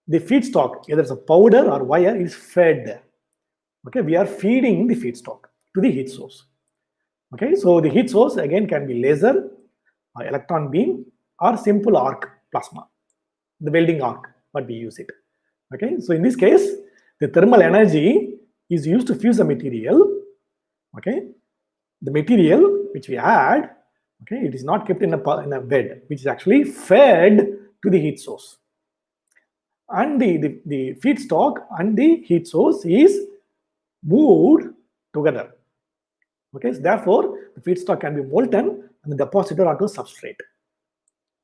the feedstock, either it's a powder or wire, is fed. Okay, we are feeding the feedstock to the heat source. Okay, so the heat source again can be laser, or electron beam, or simple arc plasma, the welding arc, but we use it. Okay, so in this case, the thermal energy is used to fuse the material. Okay, the material which we add, okay, it is not kept in a bed, which is actually fed to the heat source. And the feedstock and the heat source is moved together. Okay, so therefore the feedstock can be molten and deposited onto a substrate.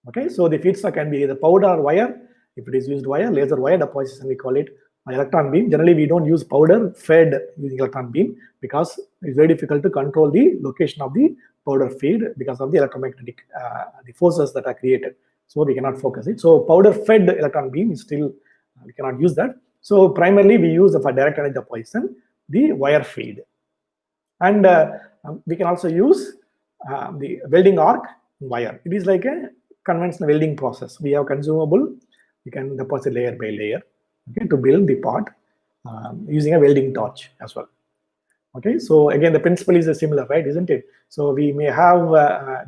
Okay, so the feedstock can be either powder or wire. If it is used wire, laser wire deposition, we call it electron beam. Generally, we don't use powder fed using electron beam because it's very difficult to control the location of the powder feed because of the electromagnetic the forces that are created. So we cannot focus it. So powder fed electron beam is still we cannot use that. So primarily we use for direct energy deposition the wire feed, and we can also use the welding arc wire. It is like a conventional welding process. We have consumable, we can deposit layer by layer, okay, to build the part using a welding torch as well. Okay, so again the principle is similar, right, isn't it? So we may have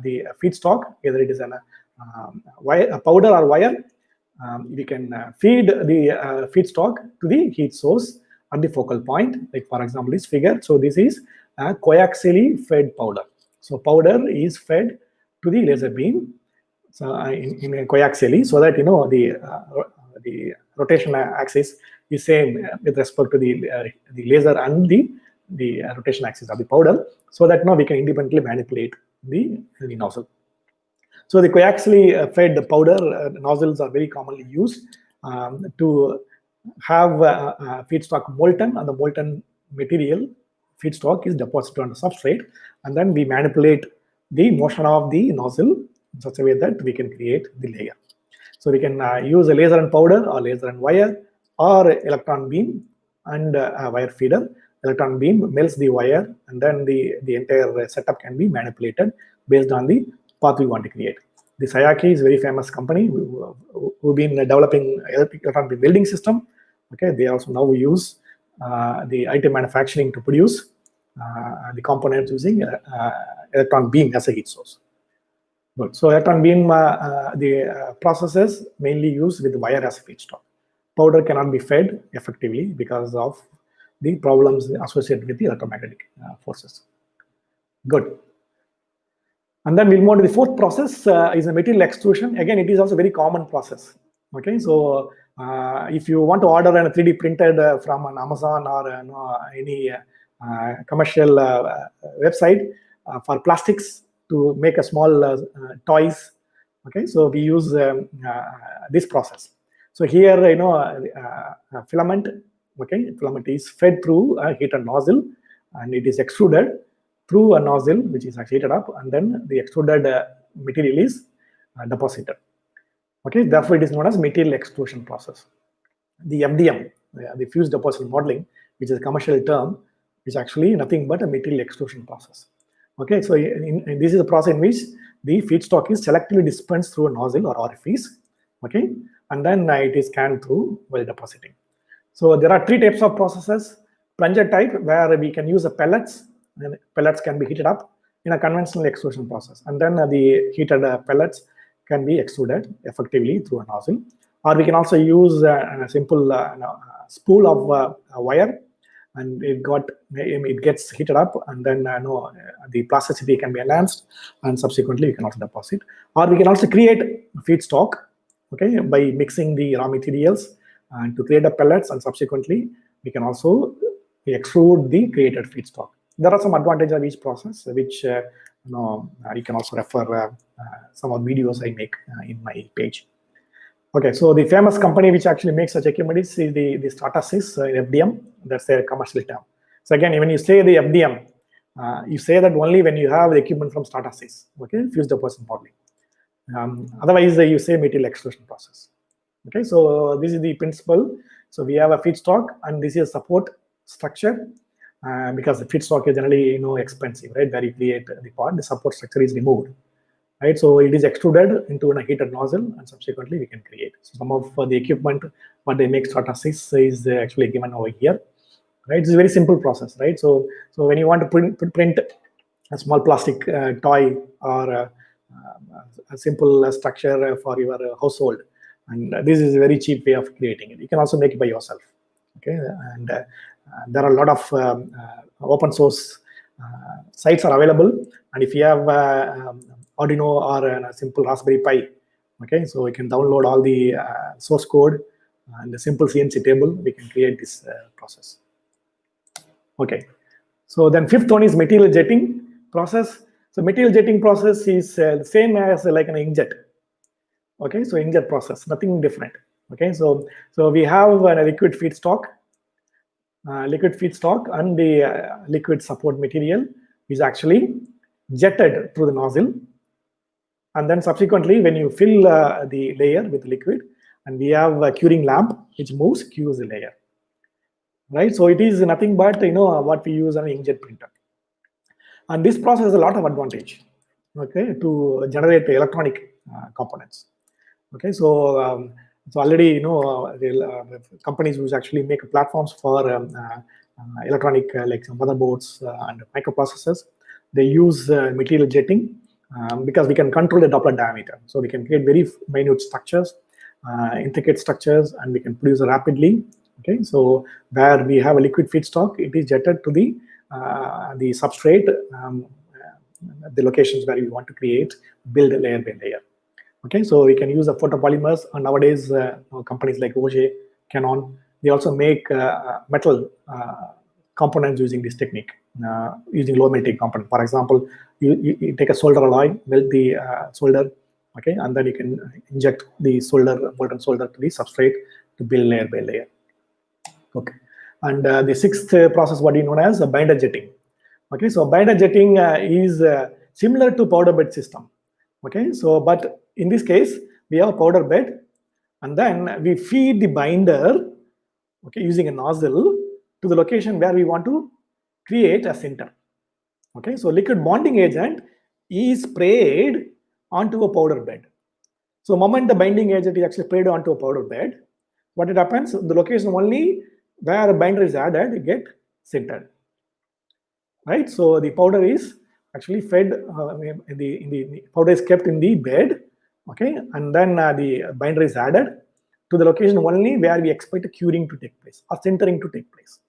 the feedstock, either it is a powder or wire. We can feed the feedstock to the heat source at the focal point, like for example this figure. So this is a coaxially fed powder. So powder is fed to the laser beam, so in coaxially, so that the rotation axis is same with respect to the laser and the rotation axis of the powder, so that now we can independently manipulate the nozzle. So the coaxially fed powder nozzles are very commonly used to have feedstock molten, and the molten material feedstock is deposited on the substrate, and then we manipulate the motion of the nozzle in such a way that we can create the layer. So we can use a laser and powder, or laser and wire, or electron beam and a wire feeder. Electron beam melts the wire, and then the entire setup can be manipulated based on the path we want to create. The Sayaki is a very famous company who've been developing electron beam welding system. Okay, they also now use the IT manufacturing to produce the components using electron beam as a heat source. Good. So electron beam, the processes mainly used with wire as a feedstock. Powder cannot be fed effectively because of the problems associated with the electromagnetic forces. Good. And then we'll move to the fourth process is a material extrusion. Again, it is also a very common process. Okay, so if you want to order a 3D printed from an Amazon or any commercial website for plastics to make a small toys, okay, so we use this process. So here, filament, okay, filament is fed through a heated nozzle, and it is extruded through a nozzle which is heated up, and then the extruded material is deposited. Okay, therefore it is known as material extrusion process. The FDM, the fused deposit modeling, which is a commercial term, is actually nothing but a material extrusion process. Okay, so this is a process in which the feedstock is selectively dispensed through a nozzle or orifice, okay, and then it is scanned through while depositing. So there are three types of processes. Plunger type, where we can use the pellets, and pellets can be heated up in a conventional extrusion process, and then the heated pellets can be extruded effectively through a nozzle. Or we can also use a simple spool of wire, and it gets heated up, and then the plasticity can be enhanced, and subsequently we can also deposit. Or we can also create feedstock, okay, by mixing the raw materials and to create the pellets, and subsequently we can also extrude the created feedstock. There are some advantages of each process, which you can also refer some of the videos I make in my page. Okay, so the famous company which actually makes such equipment is the Stratasys FDM. That's their commercial term. So again, when you say the FDM, you say that only when you have the equipment from Stratasys, okay, fused deposit modeling. Otherwise, you say material extrusion process. Okay, so this is the principle. So we have a feedstock, and this is support structure, because the feedstock is generally expensive, right? Where you create the part, the support structure is removed, right? So it is extruded into a heated nozzle, and subsequently we can create. So some of the equipment what they make Stratasys is actually given over here, right? It's a very simple process, right? So when you want to print a small plastic toy or a simple structure for your household, and this is a very cheap way of creating it. You can also make it by yourself, okay? And there are a lot of open source sites are available, and if you have Arduino or a simple Raspberry Pi, okay, so we can download all the source code and the simple CNC table. We can create this process. Okay, so then fifth one is material jetting process. So material jetting process is the same as like an inkjet. Okay, so inkjet process, nothing different. Okay, so we have a liquid feedstock, and the liquid support material is actually jetted through the nozzle, and then subsequently when you fill the layer with liquid, and we have a curing lamp which cues the layer, right? So it is nothing but what we use on an inkjet printer, and this process has a lot of advantage, okay, to generate electronic components. Okay, so already the companies which actually make platforms for electronic like motherboards and microprocessors, they use material jetting because we can control the Doppler diameter. So we can create very minute structures, intricate structures, and we can produce rapidly. Okay, so where we have a liquid feedstock, it is jetted to the substrate, the locations where we want to build layer by layer. Okay, so we can use the photopolymers, and nowadays companies like Auger, Canon, they also make metal components using this technique, using low melting component. For example, you take a solder alloy, melt the solder, okay, and then you can inject the molten solder to the substrate to build layer by layer. Okay, and the sixth process, what is known as binder jetting. Okay, so binder jetting is similar to powder bed system. Okay, so but in this case we have a powder bed, and then we feed the binder, okay, using a nozzle to the location where we want to create a center. Okay, so liquid bonding agent is sprayed onto a powder bed. So moment the binding agent is actually sprayed onto a powder bed, what it happens, the location only where a binder is added get centered, right? So the powder is actually fed, the powder is kept in the bed, okay, and then the binder is added to the location only where we expect a curing to take place or centering to take place,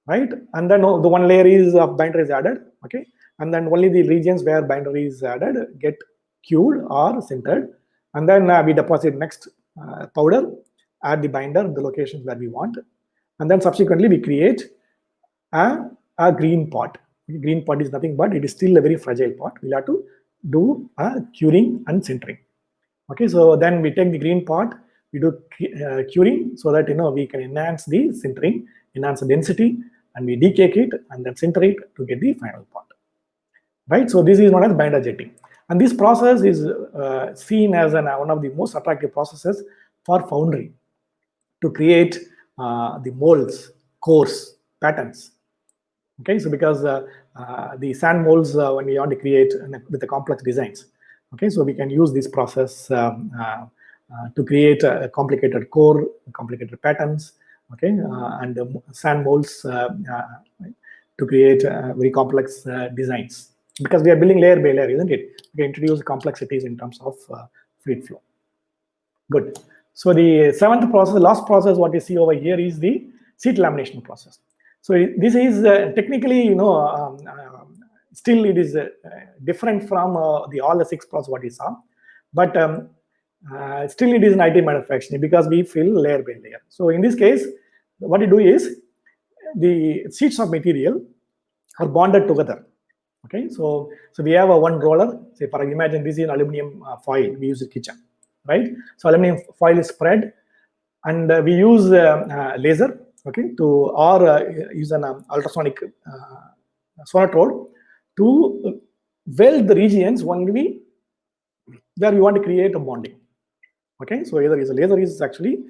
right? And then the one layer is of binder is added, okay, and then only the regions where binder is added get cured or centered, and then we deposit next powder, add the binder, the locations where we want, and then subsequently we create a green pot. Green pot is nothing but it is still a very fragile pot. We'll have to do curing and centering. Okay, so then we take the green pot, we do curing so that we can enhance the centering, enhance the density, and we decake it and then center it to get the final pot. Right, so this is known as binder jetting. And this process is seen as one of the most attractive processes for foundry to create the molds, cores, patterns. Okay, so because the sand molds, when we want to create with the complex designs, okay, so we can use this process to create a complicated core, complicated patterns, okay, and sand molds to create very complex designs. Because we are building layer by layer, isn't it? We introduce complexities in terms of fluid flow. Good. So the seventh process, the last process, what you see over here is the sheet lamination process. So this is technically, still it is different from all the 6 process what we saw, but still it is in additive manufacturing because we fill layer by layer. So in this case, what you do is the sheets of material are bonded together. Okay, so we have one roller. Say, for imagine this is an aluminum foil we use in kitchen, right? So aluminum foil is spread, and we use laser, okay, or use an ultrasonic sonotrode to weld the regions only where we want to create a bonding. Okay, so either is a laser is actually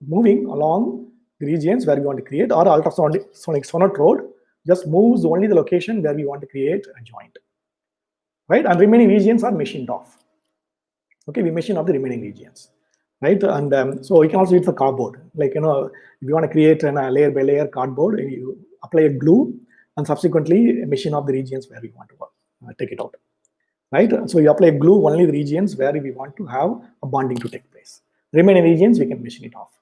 moving along the regions where we want to create, or ultrasonic sonotrode just moves only the location where we want to create a joint, right? And remaining regions are machined off. Okay, we machine off the remaining regions, right? And so we can also use the cardboard. Like, if you want to create a layer by layer cardboard, you apply a glue and subsequently machine off the regions where we want to take it out, right? So you apply glue only the regions where we want to have a bonding to take place. Remaining regions we can machine it off,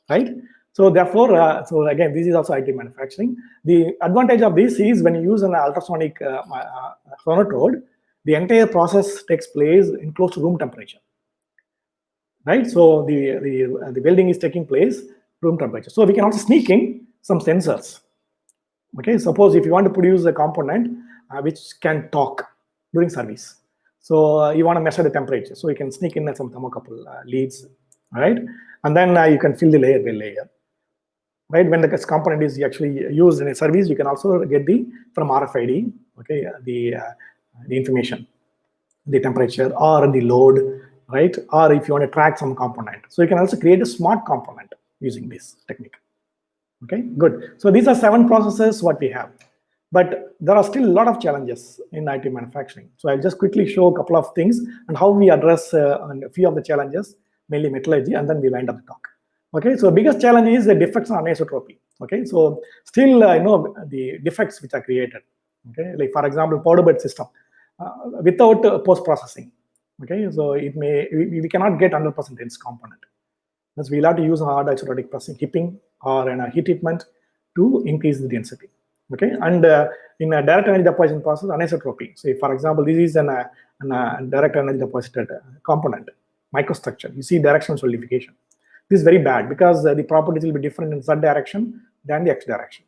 right? So therefore, so again, this is also additive manufacturing. The advantage of this is when you use an ultrasonic sonotrode, the entire process takes place in close to room temperature, right? So the welding is taking place room temperature. So we can also sneak in some sensors. Okay, suppose if you want to produce a component which can talk during service, so you want to measure the temperature, so you can sneak in some thermocouple leads, right? And then you can fill the layer by layer. Right, when the component is actually used in a service, you can also get from RFID, okay, the information, the temperature or the load, right? Or if you want to track some component, so you can also create a smart component using this technique. Okay, good. So these are 7 processes what we have, but there are still a lot of challenges in additive manufacturing. So I'll just quickly show a couple of things and how we address a few of the challenges, mainly metallurgy, and then we'll end up the talk. Okay, so biggest challenge is the defects on anisotropy. Okay, so still the defects which are created. Okay, like for example, powder bed system without post processing. Okay, so it may we cannot get 100% dense component. Thus, we'll have to use a hard isotopic processing, hipping or a heat treatment to increase the density. Okay, and in a direct energy deposition process, anisotropy. So, for example, this is a direct energy deposited component microstructure. You see directional solidification. This is very bad because the properties will be different in Z direction than the X direction.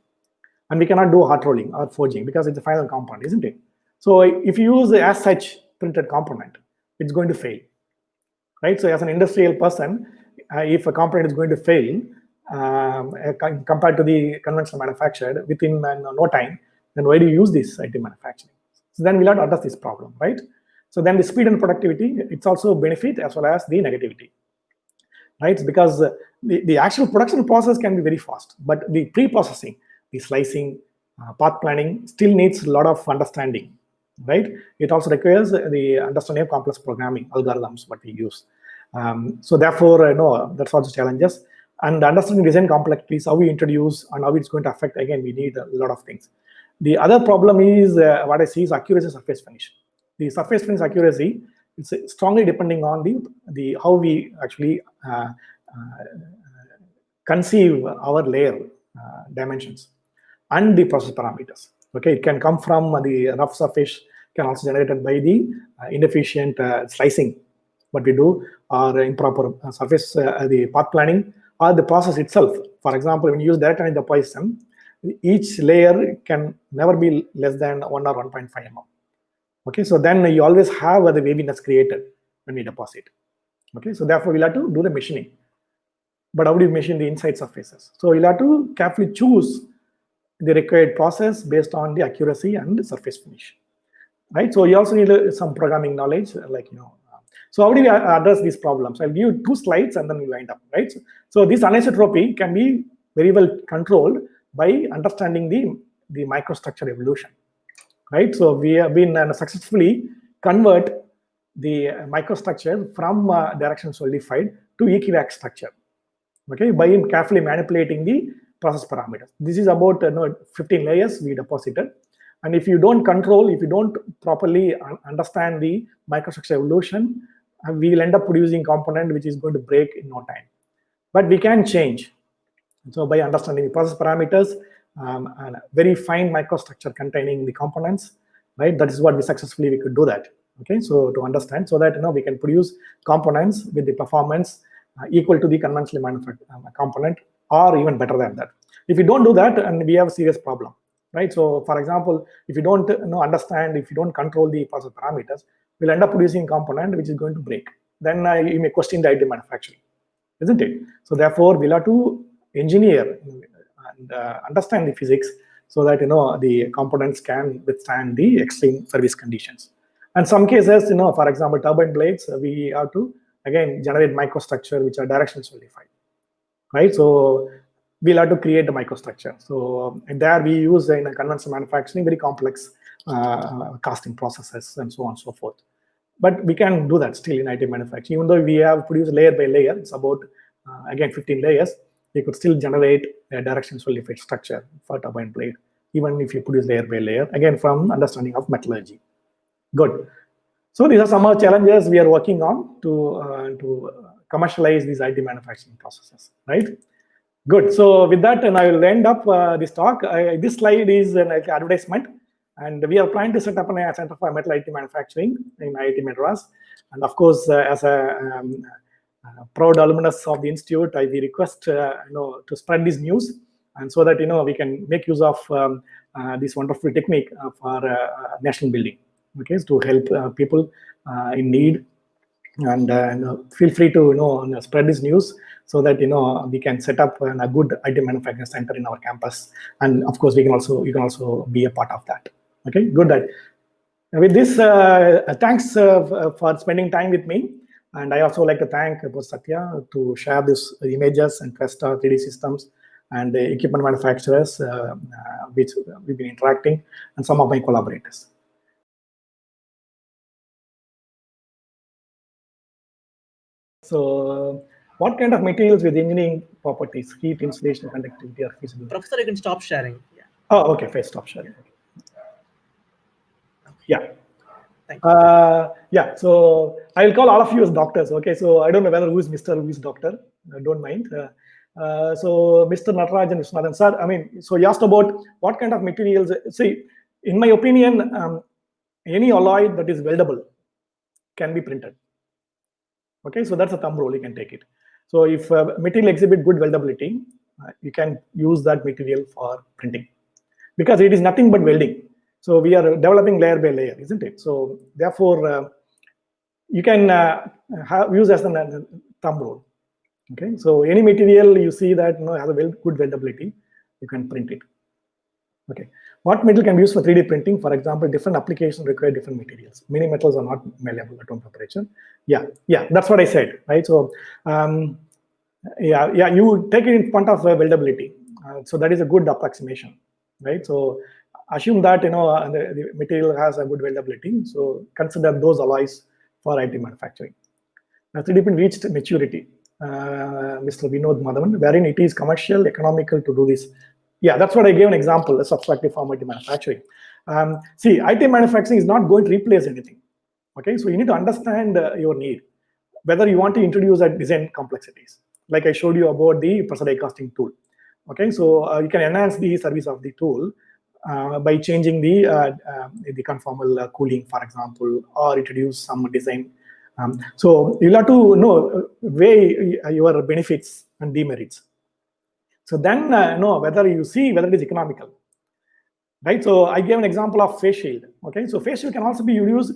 And we cannot do hot rolling or forging because it's a final component, isn't it? So if you use as such printed component, it's going to fail, right? So as an industrial person, if a component is going to fail compared to the conventional manufactured within no time, then why do you use this additive manufacturing? So then we'll have to address this problem, right? So then the speed and productivity, it's also benefit as well as the negativity. Right, because the actual production process can be very fast, but the pre-processing, the slicing, path planning still needs a lot of understanding, right? It also requires the understanding of complex programming algorithms what we use. So therefore, that's also challenges. And understanding design complexities, how we introduce and how it's going to affect, again, we need a lot of things. The other problem is, what I see is accuracy surface finish. The surface finish accuracy, it's strongly depending on the how we actually conceive our layer dimensions and the process parameters. Okay, it can come from the rough surface, can also generated by the inefficient slicing what we do, or improper surface the path planning, or the process itself. For example, when you use direct energy deposition, each layer can never be less than 1 or 1.5 mm. Okay, so then you always have the waviness created when we deposit. Okay, so therefore we'll have to do the machining. But how do you machine the inside surfaces? So you'll have to carefully choose the required process based on the accuracy and the surface finish. right? So you also need some programming knowledge, like, so how do we address these problems? I'll give you 2 slides and then we wind up, right? So this anisotropy can be very well controlled by understanding the microstructure evolution, right? So we have been successfully convert the microstructure from direction solidified to equivac structure, okay, by carefully manipulating the process parameters. This is about 15 layers we deposited. And if you don't control, if you don't properly understand the microstructure evolution, we will end up producing component which is going to break in no time. But we can change. So by understanding the process parameters and very fine microstructure containing the components, right? That is what we could do that. Okay, so to understand, so that we can produce components with the performance equal to the conventionally manufactured component, or even better than that. If you don't do that, and we have a serious problem, right? So, for example, if you don't understand, if you don't control the process parameters, we'll end up producing a component which is going to break. Then you may question the additive manufacturing, isn't it? So therefore, we'll have to engineer and understand the physics so that the components can withstand the extreme service conditions. And some cases, for example, turbine blades, we have to again generate microstructure which are direction solidified, right? So we'll have to create the microstructure. So there we use in a conventional manufacturing very complex casting processes and so on and so forth. But we can do that still in additive manufacturing, even though we have produced layer by layer. It's about again 15 layers. We could still generate a direction solidified structure for turbine blade, even if you produce layer by layer, again from understanding of metallurgy. Good. So these are some of the challenges we are working on to commercialize these additive manufacturing processes, right? Good. So with that, and I will end up this talk. This slide is an advertisement, and we are planning to set up a Center for Metal Additive Manufacturing in IIT Madras. And of course, as a proud alumnus of the institute, we request to spread this news, and so that we can make use of this wonderful technique for national building. Okay, to help people in need, and feel free to spread this news so that we can set up a good additive manufacturing center in our campus. And of course, you can also be a part of that. Okay, good. With this, thanks for spending time with me. And I also like to thank Satya to share these images and test our 3D systems and the equipment manufacturers which we've been interacting, and some of my collaborators. So, what kind of materials with engineering properties, heat, insulation, conductivity are feasible? Professor, you can stop sharing. Yeah. Oh, okay. Fine, stop sharing. Yeah. Thank you. Yeah. So I'll call all of you as doctors. Okay. So I don't know whether who is Mr. who is Doctor. Don't mind. So Mr. Natarajan Viswanathan sir. I mean, so you asked about what kind of materials. See, in my opinion, any alloy that is weldable can be printed. Okay, so that's a thumb rule, you can take it. So if material exhibit good weldability, you can use that material for printing, because it is nothing but welding. So we are developing layer by layer, isn't it? So therefore, you can use as a thumb rule. Okay, so any material you see that has a good weldability, you can print it. Okay, what metal can be used for 3D printing? For example, different applications require different materials. Many metals are not malleable at room temperature. Yeah, that's what I said, right? So, you take it in front of weldability. So that is a good approximation, right? So assume that the material has a good weldability. So consider those alloys for additive manufacturing. Now 3D print reached maturity, Mr. Vinod Madhavan, wherein it is commercial, economical to do this. Yeah, that's what I gave an example, a subtractive form additive manufacturing. See, additive manufacturing is not going to replace anything. Okay, so you need to understand your need, whether you want to introduce a design complexities, like I showed you about the pressure die casting tool. Okay, so you can enhance the service of the tool by changing the conformal cooling, for example, or introduce some design. So you'll have to weigh your benefits and demerits. So then know whether you see whether it is economical, right? So I gave an example of face shield. Okay, so face shield can also be used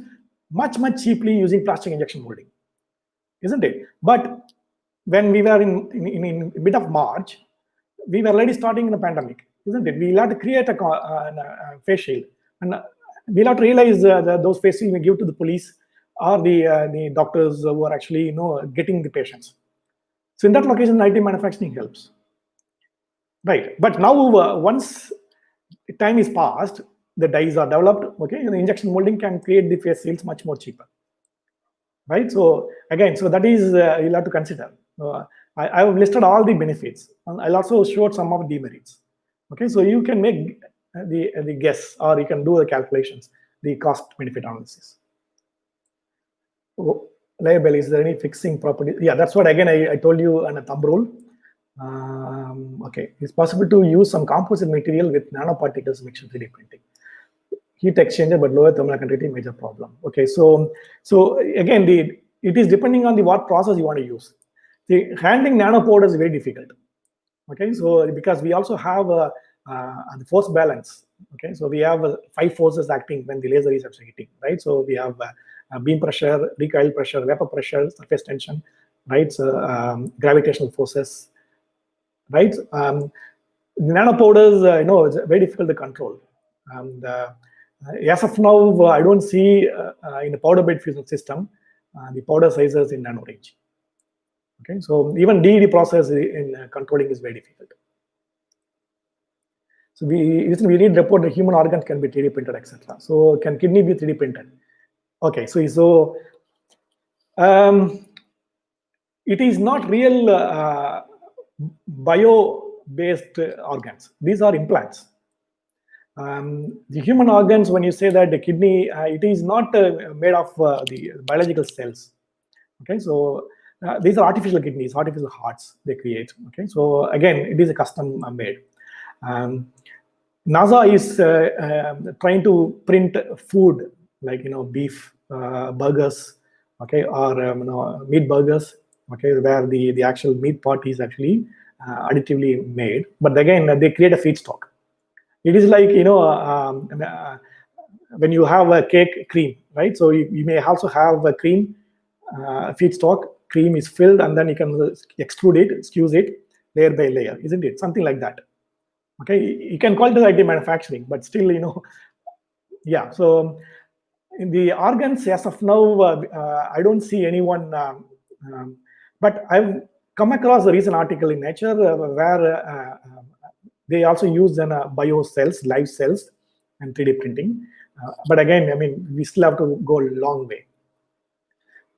much cheaply using plastic injection molding, isn't it? But when we were in mid of March, we were already starting in the pandemic, isn't it? We had to create a face shield, and we'll have to realize those faces we give to the police or the doctors who are actually getting the patients. So in that location, IT manufacturing helps, right? But now once time is passed, the dyes are developed. Okay, the injection molding can create the face seals much more cheaper, right? So again, so that is you'll have to consider. I have listed all the benefits. I'll also show some of the demerits. Okay, so you can make the guess, or you can do the calculations, the cost benefit analysis. Oh, label, is there any fixing property? Yeah, that's what again I told you on a thumb rule. Okay, it's possible to use some composite material with nanoparticles mixed with 3D printing. Heat exchanger, but lower thermal conductivity, major problem. Okay, so again, it is depending on the what process you want to use. The handling nanopowder is very difficult. Okay, so because we also have the force balance. Okay, so we have 5 forces acting when the laser is actually hitting, right? So we have beam pressure, recoil pressure, vapor pressure, surface tension, right? So gravitational forces, right? Nanopowders, it's very difficult to control. And as of now, I don't see in the powder bed fusion system the powder sizes in nano range. Okay, so even DED process in controlling is very difficult. So we need report that human organs can be 3D printed, etc. So can kidney be 3D printed? Okay, so it is not real bio-based organs. These are implants. The human organs, when you say that the kidney, it is not made of the biological cells. Okay, so these are artificial kidneys, artificial hearts they create. Okay, so again, it is a custom made. NASA is trying to print food like beef burgers, okay, or meat burgers, okay, where the actual meat part is actually additively made. But again, they create a feedstock. It is like when you have a cake cream, right? So you may also have a cream feedstock. Cream is filled, and then you can extrude it, squeeze it layer by layer, isn't it? Something like that. Okay, you can call it IT manufacturing, but still, yeah. So in the organs, as of now, I don't see anyone. But I've come across a recent article in Nature where they also use bio cells, live cells, and 3D printing. But again, I mean, we still have to go a long way.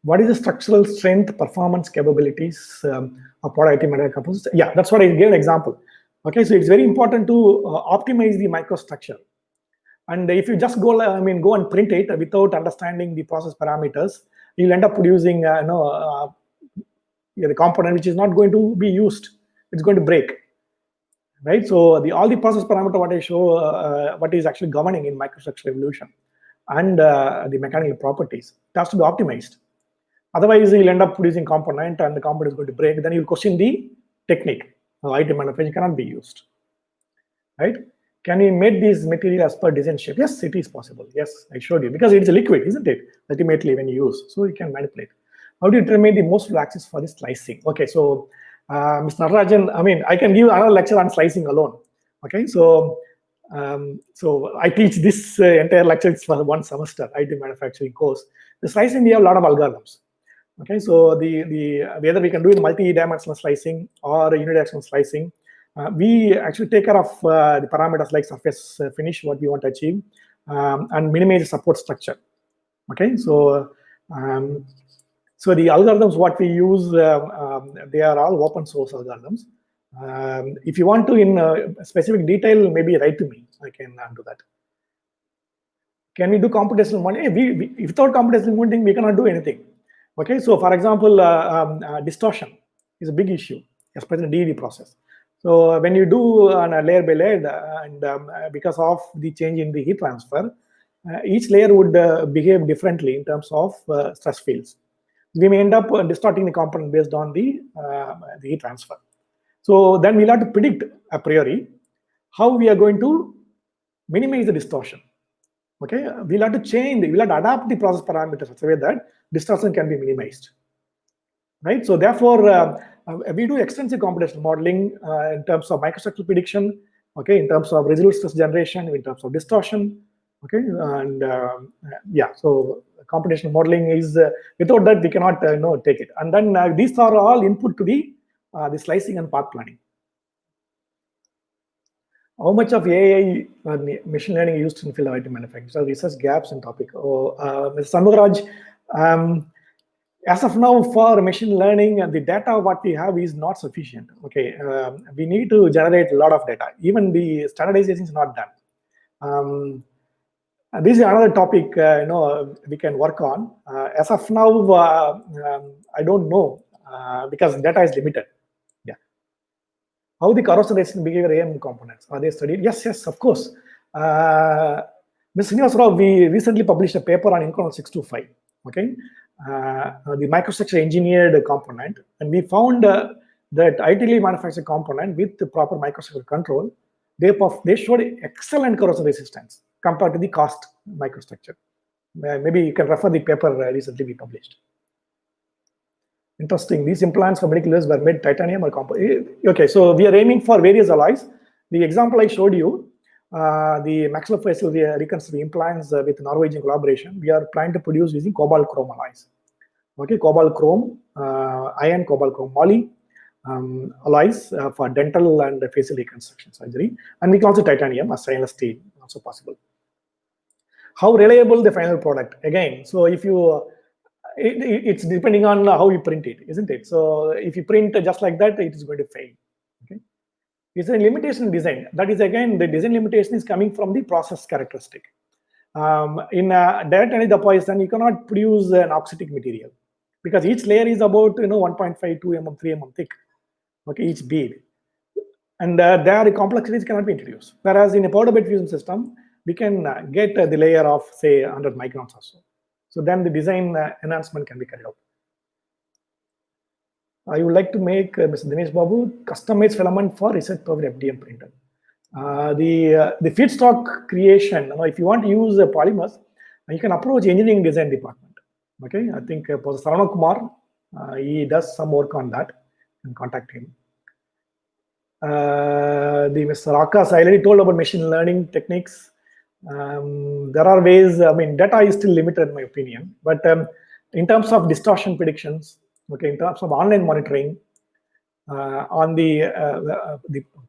What is the structural strength, performance capabilities of product IT material composites? Yeah, that's what I gave an example. Okay, so it's very important to optimize the microstructure. And if you just go and print it without understanding the process parameters, you'll end up producing the component which is not going to be used. It's going to break, right? So all the process parameter what I show, what is actually governing in microstructure evolution and the mechanical properties, it has to be optimized. Otherwise, you'll end up producing component and the component is going to break. Then you'll question the technique. IT manufacturing cannot be used, right? Can we make these material as per design shape? Yes, it is possible. Yes, I showed you, because it's a liquid, isn't it? Ultimately, when you use, so you can manipulate. How do you determine the most axis for the slicing? Okay, so Mr. Natarajan, I mean, I can give another lecture on slicing alone. Okay, so I teach this entire lecture for one semester, IT manufacturing course. The slicing, we have a lot of algorithms. Okay, so whether we can do it multi-dimensional slicing or unidirectional slicing, we actually take care of the parameters like surface finish, what we want to achieve, and minimize the support structure. Okay, so the algorithms what we use, they are all open source algorithms. If you want to in specific detail, maybe write to me. I can do that. Can we do computational modeling? Without computational modeling, we cannot do anything. Okay, so for example, distortion is a big issue, especially in the DED process. So when you do on a layer by layer, and because of the change in the heat transfer, each layer would behave differently in terms of stress fields. We may end up distorting the component based on the heat transfer. So then we'll have to predict a priori how we are going to minimize the distortion. Okay, we'll have to adapt the process parameters such a way that distortion can be minimized, right? So therefore, we do extensive computational modeling in terms of microstructural prediction, okay, in terms of residual stress generation, in terms of distortion, Okay, and yeah, so computational modeling is without that we cannot take it. And then these are all input to the slicing and path planning. How much of AI machine learning used in field of IT manufacturing? So research gaps and topic. Mr. Sanmugaraj, as of now, for machine learning, the data what we have is not sufficient. Okay, we need to generate a lot of data. Even the standardization is not done. This is another topic we can work on. As of now, I don't know because data is limited. Yeah. How the corrosion resistant behavior AM components are they studied? Yes, of course. Ms. Srinivas Rao, we recently published a paper on Incron 625. Okay, the microstructure engineered component, and we found that ideally manufactured component with the proper microstructure control, they showed excellent corrosion resistance compared to the cost microstructure. Maybe you can refer the paper recently we published. Interesting. These implants for medical use were made titanium or copper. Okay, so we are aiming for various alloys. The example I showed you, the maxillofacial reconstructive implants with Norwegian collaboration, we are trying to produce using cobalt chrome alloys. Okay, cobalt chrome, iron cobalt chrome moly alloys for dental and facial reconstruction surgery, and we can also titanium as stainless steel, also possible. How reliable the final product? Again, so if you it's depending on how you print it, isn't it? So if you print just like that, it is going to fail. Okay, it's a limitation in design. That is, again, the design limitation is coming from the process characteristic. In direct energy deposition, you cannot produce an oxidic material because each layer is about 1.5, 2 mm, 3 mm thick. Okay, each bead, and their complexities cannot be introduced. Whereas in a powder bed fusion system, we can get the layer of say 100 microns or so. So then the design enhancement can be carried out. I would like to make Mr. Dinesh Babu customized filament for research powered FDM printer. The feedstock creation, if you want to use polymers, you can approach engineering design department. Okay, I think Professor Sarana Kumar, he does some work on that, and contact him. The Mr. Akash, I already told about machine learning techniques. There are ways, I mean, data is still limited in my opinion, but in terms of distortion predictions, okay, in terms of online monitoring, on the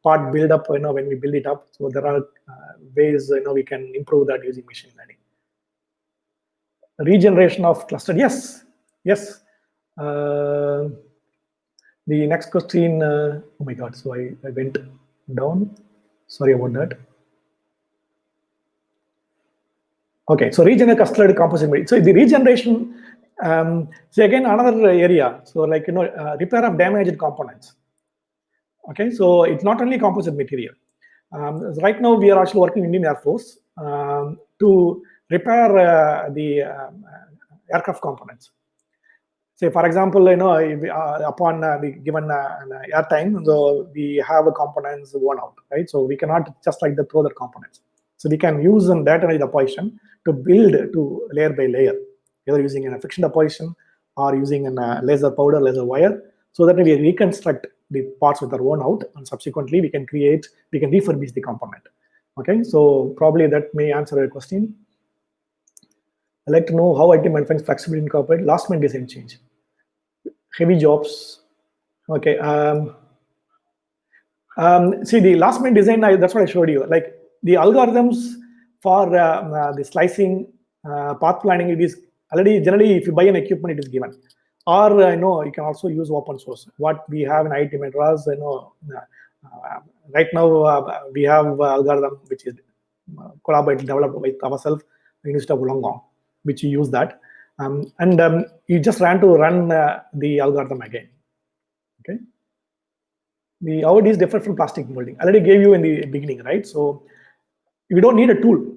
part build up, when we build it up, so there are ways, we can improve that using machine learning. Regeneration of cluster, yes. The next question, oh my God, so I went down, sorry about that. Okay, so regenerate clustered composite material. So the regeneration, so again, another area, so like, repair of damaged components. Okay, so it's not only composite material. Right now, we are actually working in Indian Air Force to repair the aircraft components. Say, for example, upon the given airtime, so we have a components worn out, right? So we cannot just like throw the components. So we can use them that energy deposition to build to layer by layer, either using a friction deposition or using a laser powder, laser wire, so that we reconstruct the parts that are worn out, and subsequently we can refurbish the component. Okay, so probably that may answer your question. I'd like to know how IT manufacturing flexibility incorporate last minute design change. Heavy jobs. Okay. See, the last minute design, that's what I showed you. Like the algorithms for the slicing, path planning, it is already generally, if you buy an equipment, it is given. Or you can also use open source. What we have in IIT Madras, right now we have algorithm which is collaborated, developed with ourselves, University of Wollongong, which you use that. And you just run the algorithm again. Okay. The how it is different from plastic molding. I already gave you in the beginning, right? So you don't need a tool.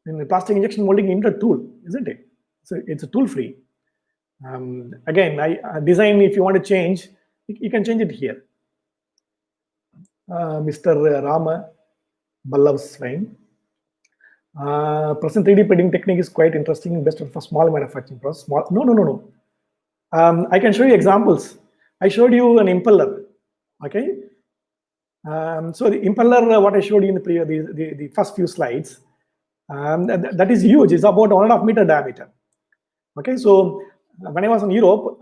In the plastic injection molding, you need a tool, isn't it? So it's a tool free. Again, design, if you want to change, you can change it here. Mr. Rama Ballav Swain. Present 3D printing technique is quite interesting, best for small manufacturing process. No. I can show you examples. I showed you an impeller. Okay. So the impeller, what I showed you in the first few slides. That is huge. It's about 1.5 meter diameter. Okay, so when I was in Europe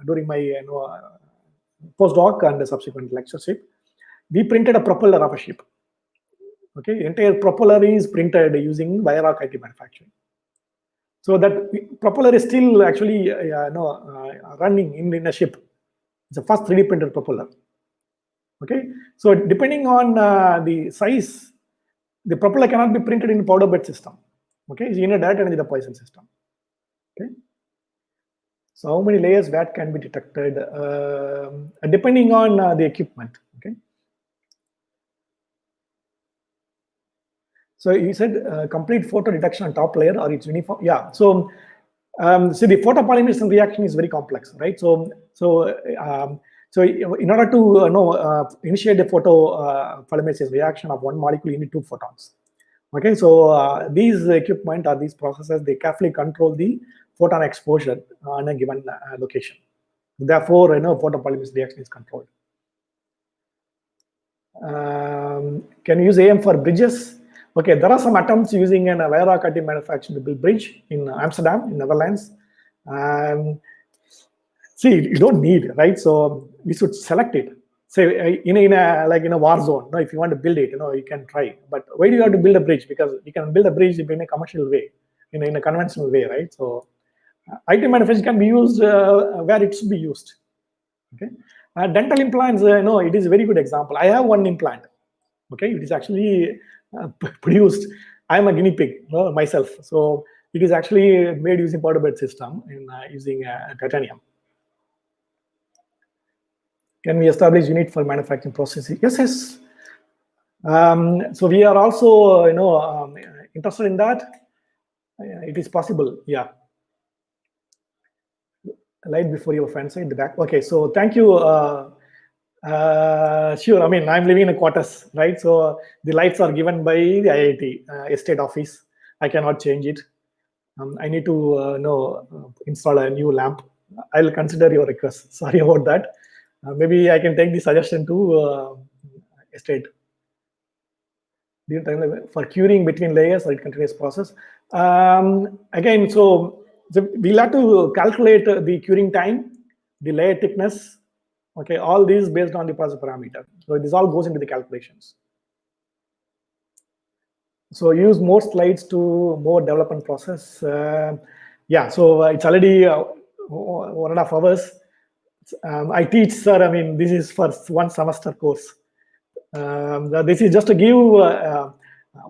during my postdoc and subsequent lectureship, we printed a propeller of a ship. Okay, entire propeller is printed using wire arc additive manufacturing. So that propeller is still actually running in a ship. It's a first 3D printed propeller. Okay, so depending on the size, the propeller cannot be printed in powder bed system. Okay, it's in a direct energy deposition system. Okay, so how many layers that can be detected depending on the equipment. Okay, so you said complete photo detection on top layer or it's uniform. Yeah, so see, the photopolymerization reaction is very complex, right? So in order to initiate the photopolymerization reaction of one molecule, you need 2 photons. Okay, so these equipment or these processes, they carefully control the photon exposure on a given location. Therefore, photopolymerization reaction is controlled. Can you use AM for bridges? Okay, there are some attempts using a wire arc additive manufacturing to build bridge in Amsterdam, in Netherlands. See, you don't need, right? So we should select it. Say in a war zone. No, if you want to build it, you can try. But why do you have to build a bridge? Because you can build a bridge in a commercial way, in a conventional way, right? So additive manufacturing can be used where it should be used. Okay, dental implants, it is a very good example. I have one implant. Okay, it is actually produced. I am a guinea pig myself, so it is actually made using powder bed system and using titanium. Can we establish unit for manufacturing processes? Yes. So we are also interested in that. It is possible. Yeah. Light before your front side, the back. Okay, so thank you. Sure. I mean, I'm living in a quarters, right? So the lights are given by the IIT estate office. I cannot change it. I need to install a new lamp. I'll consider your request. Sorry about that. Maybe I can take the suggestion to estate. For curing between layers or it continuous process. Again, so we'll have to calculate the curing time, the layer thickness. Okay, all these based on the process parameter. So this all goes into the calculations. So use more slides to more development process. Yeah, so it's already 1.5 hours. I teach, sir. I mean, this is for 1 semester course. This is just to give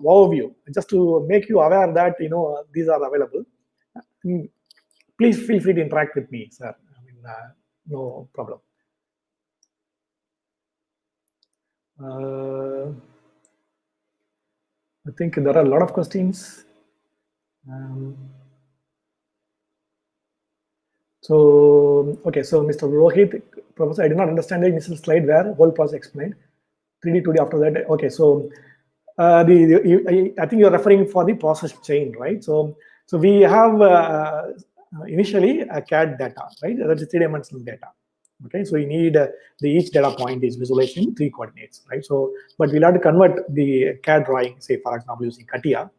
overview, just to make you aware that these are available. Please feel free to interact with me, sir. I mean, no problem. I think there are a lot of questions. So, okay, so Mr. Rohit, Professor, I did not understand the initial slide where whole process explained. 3D, 2D after that. Okay, so I think you're referring for the process chain, right? So we have initially a CAD data, right? That is 3-dimensional data. Okay, so you need each data point is visualized in 3 coordinates, right? So, but we'll have to convert the CAD drawing, say for example using CATIA,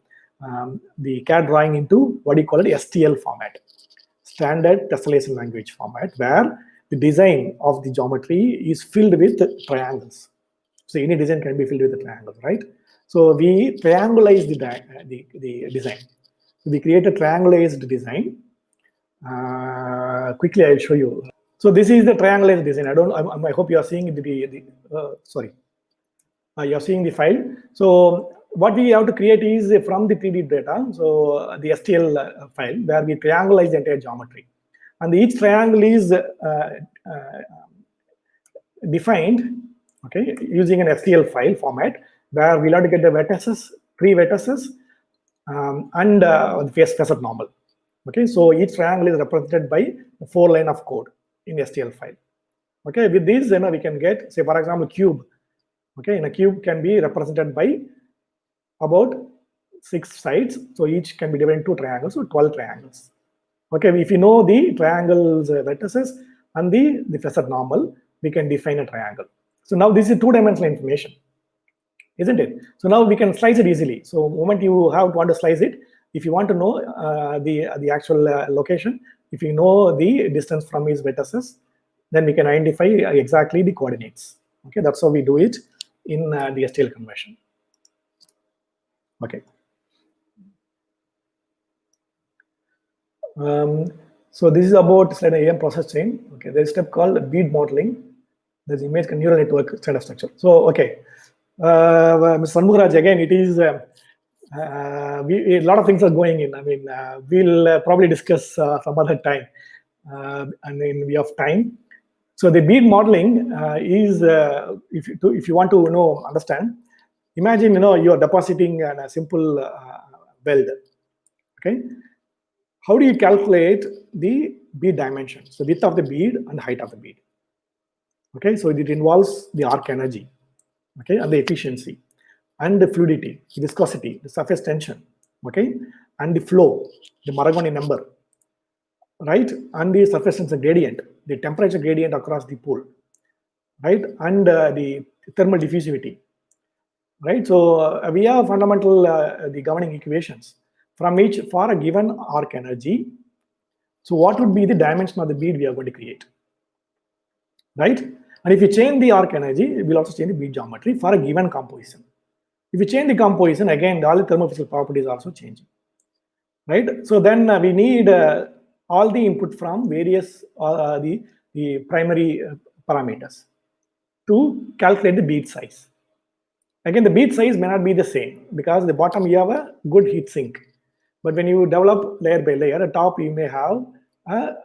the CAD drawing into what you call it STL format, standard tessellation language format, where the design of the geometry is filled with triangles. So any design can be filled with a triangle, right? So we triangularize the design. So we create a triangularized design. Quickly, I'll show you. So this is the triangularized design. I hope you are seeing sorry. You are seeing the file. So what we have to create is from the 3D data. So the STL file where we triangularize the entire geometry, and each triangle is defined. Okay, using an STL file format where we'll have to get the vertices, 3 vertices, and the facet normal. Okay, so each triangle is represented by 4 lines of code in STL file. Okay, with these, we can get, say for example, cube. Okay, a cube can be represented by about 6 sides. So each can be divided into triangles, so 12 triangles. Okay, if you know the triangles vertices and the facet normal, we can define a triangle. So now this is 2-dimensional information. isn't it? So now we can slice it easily. So the moment you want to slice it, if you want to know the actual location, if you know the distance from its vertices, then we can identify exactly the coordinates. Okay, that's how we do it in the STL conversion. Okay. So this is about slide AM process chain. Okay, there's a step called bead modeling. There's image neural network kind of structure. So okay, Mr. Sanmugharaj, again, it is a lot of things are going in. I mean, we'll probably discuss some other time, and in view of time. So the bead modeling is if you want to understand. Imagine you are depositing a simple weld. Okay, how do you calculate the bead dimensions, the width of the bead and height of the bead? Okay, so it involves the arc energy, okay, and the efficiency, and the fluidity, viscosity, the surface tension, okay, and the flow, the Maragoni number, right, and the surface tension gradient, the temperature gradient across the pool, right, and the thermal diffusivity, right. So we have fundamental the governing equations from each for a given arc energy. So what would be the dimension of the bead we are going to create, right? And if you change the arc energy, we'll also change the bead geometry for a given composition. If you change the composition, again, all the thermophysical properties are also changing, right? So then we need all the input from various the primary parameters to calculate the bead size. Again, the bead size may not be the same because at the bottom you have a good heat sink. But when you develop layer by layer, at top you may have a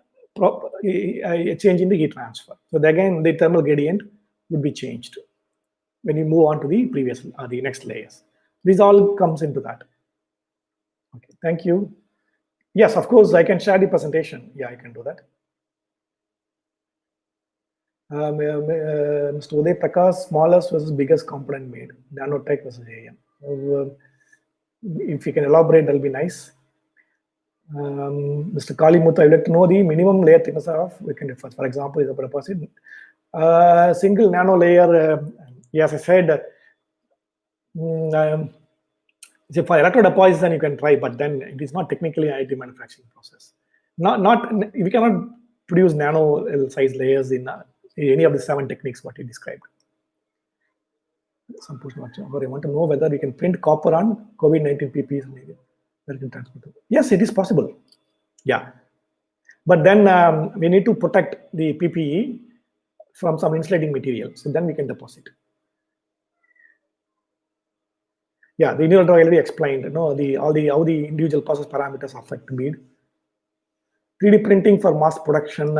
change in the heat transfer. So again, the thermal gradient would be changed when you move on to the previous the next layers. This all comes into that. Okay, thank you. Yes, of course, I can share the presentation. Yeah, I can do that. Mr. Uday Prakash, smallest versus biggest component made, nanotech versus AM. If you can elaborate, that'll be nice. Mr. Kalimuthu, I would like to know the minimum layer thickness of weakened difference. For example, is a deposit. Single nano layer, yes, I said, so for electrode deposition, you can try, but then it is not technically an IT manufacturing process. We cannot produce nano size layers in any of the 7 techniques what you described. I want to know whether we can print copper on COVID-19 PPEs. Yes, it is possible. Yeah, but then we need to protect the PPE from some insulating material, so then we can deposit. Yeah, the neural already explained. How the individual process parameters affect the bead. 3D printing for mass production.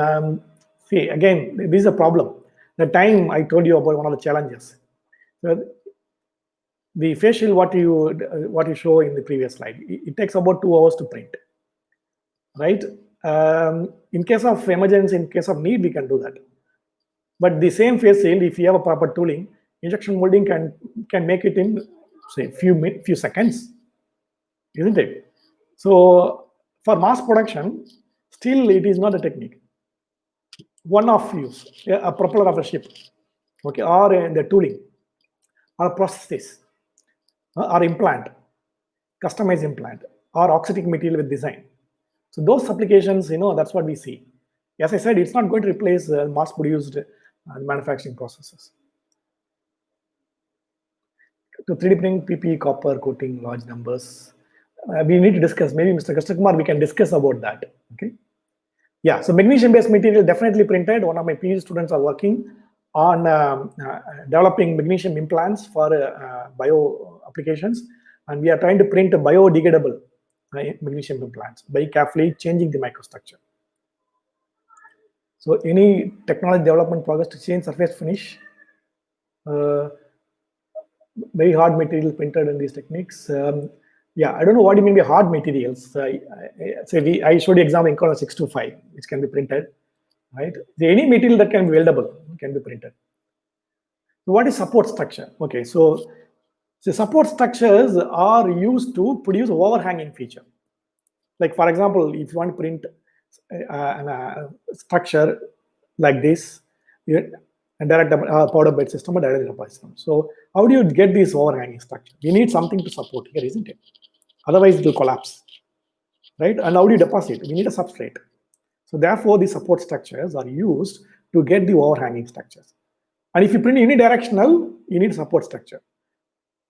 See, again, this is a problem. The time I told you about one of the challenges. So the facial what you show in the previous slide, it takes about 2 hours to print, right? In case of emergency, in case of need, we can do that. But the same face shield, if you have a proper tooling, injection molding can make it in say few seconds, isn't it? So for mass production, still it is not a technique. One-off use, a propeller of a ship, okay, or the tooling, or processes, or implant, customized implant, or oxidic material with design. So those applications, that's what we see. As I said, it's not going to replace mass-produced manufacturing processes. To 3D print PPE copper coating large numbers, we need to discuss. Maybe Mr. Krishnakumar, we can discuss about that. Okay. Yeah. So magnesium-based material definitely printed. One of my PhD students are working on developing magnesium implants for bio applications, and we are trying to print a biodegradable magnesium implants by carefully changing the microstructure. So any technology development progress to change surface finish, very hard material printed in these techniques. Yeah, I don't know what you mean by hard materials. I showed you example in Inconel 625, which can be printed, right? Any material that can be weldable can be printed. So what is support structure? Okay, so support structures are used to produce overhanging feature. Like for example, if you want to print a structure like this, and direct powder bed system or direct deposit system. So how do you get this overhanging structure? You need something to support here, isn't it? Otherwise it will collapse, right? And how do you deposit? We need a substrate. So therefore, the support structures are used to get the overhanging structures. And if you print unidirectional, you need support structure.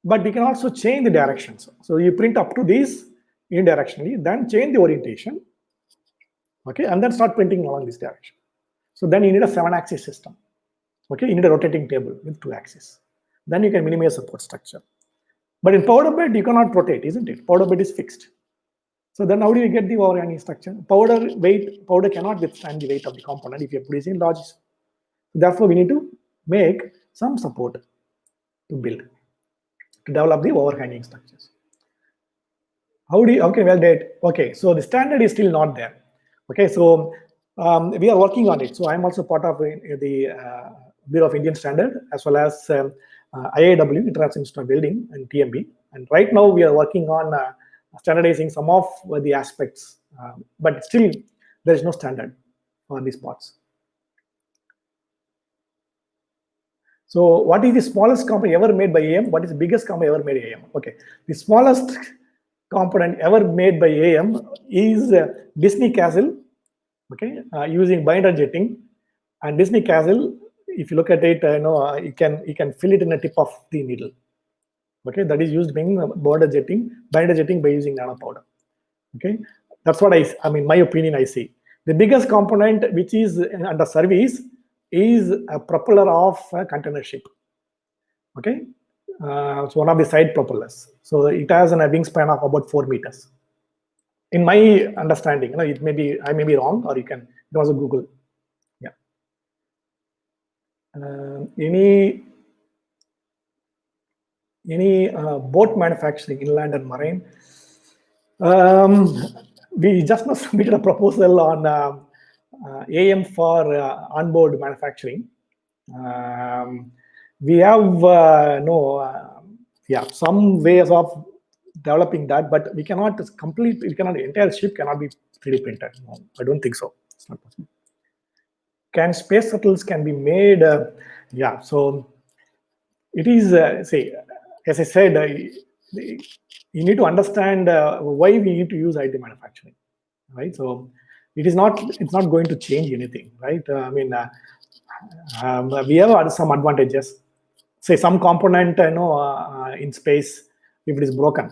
But we can also change the directions. So you print up to these unidirectionally, then change the orientation, okay, and then start printing along this direction. So then you need a 7-axis system. Okay, you need a rotating table with 2 axes. Then you can minimize support structure. But in powder bed, you cannot rotate, isn't it? Powder bed is fixed. So then how do you get the overhanging structure? Powder cannot withstand the weight of the component if you're producing large. Therefore, we need to make some support to build, to develop the overhanging structures. Okay, so the standard is still not there. Okay, so we are working on it. So I'm also part of the Bureau of Indian Standard, as well as IIW, International Institute of Building, and TMB. And right now we are working on standardizing some of the aspects, but still there is no standard for these parts. So what is the smallest component ever made by AM? What is the biggest component ever made by AM? Okay, the smallest component ever made by AM is Disney Castle, okay, using binder jetting. And Disney Castle, if you look at it, you can fill it in the tip of the needle. Okay, that is used being binder jetting by using nano powder. Okay, that's what I mean, my opinion, I see. The biggest component which is under service is a propeller of a container ship. Okay, it's one of the side propellers. So it has a wingspan of about 4 meters. In my understanding, it may be, I may be wrong, or you can also Google. Yeah. Any boat manufacturing, inland and marine? We just now submitted a proposal on AM for onboard manufacturing. We have some ways of developing that, but we cannot the entire ship cannot be 3D printed. No, I don't think so. It's not possible. Can space shuttles can be made? Yeah, so it is, as I said, you need to understand why we need to use additive manufacturing, right? So it's not going to change anything, right? We have some advantages. Say some component, in space, if it is broken,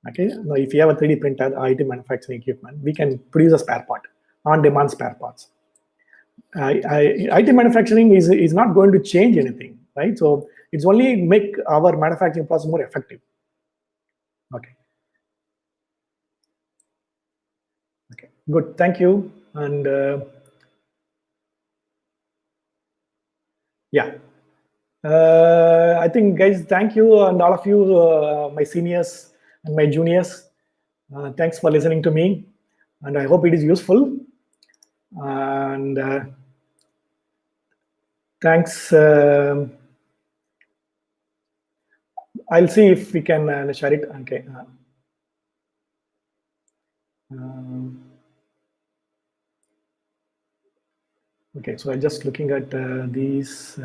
okay. Now, if you have a 3D printer, additive manufacturing equipment, we can produce a spare part, on-demand spare parts. Additive manufacturing is not going to change anything, right? So it's only make our manufacturing process more effective. Okay. Okay, good. Thank you. And yeah, I think, guys, thank you, and all of you, my seniors and my juniors. Thanks for listening to me, and I hope it is useful. And thanks. I'll see if we can share it. Okay. Okay, so I'm just looking at these.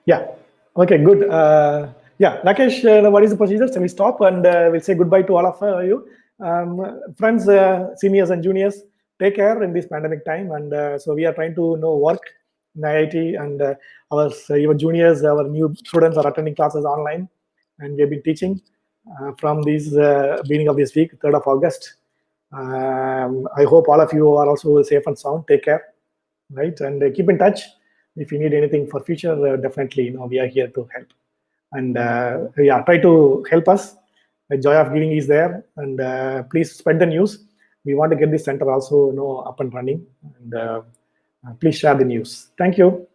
Yeah. Okay. Good. Yeah, Rakesh, what is the procedure? So we stop and we'll say goodbye to all of you, friends, seniors and juniors. Take care in this pandemic time, and so we are trying to work in IIT, and your juniors, our new students are attending classes online, and we have been teaching from this beginning of this week, 3rd of August. I hope all of you are also safe and sound. Take care, right? And keep in touch. If you need anything for future, definitely, we are here to help. And yeah, try to help us. The joy of giving is there, and please spread the news. We want to get this center also up and running, and please share the news. Thank you.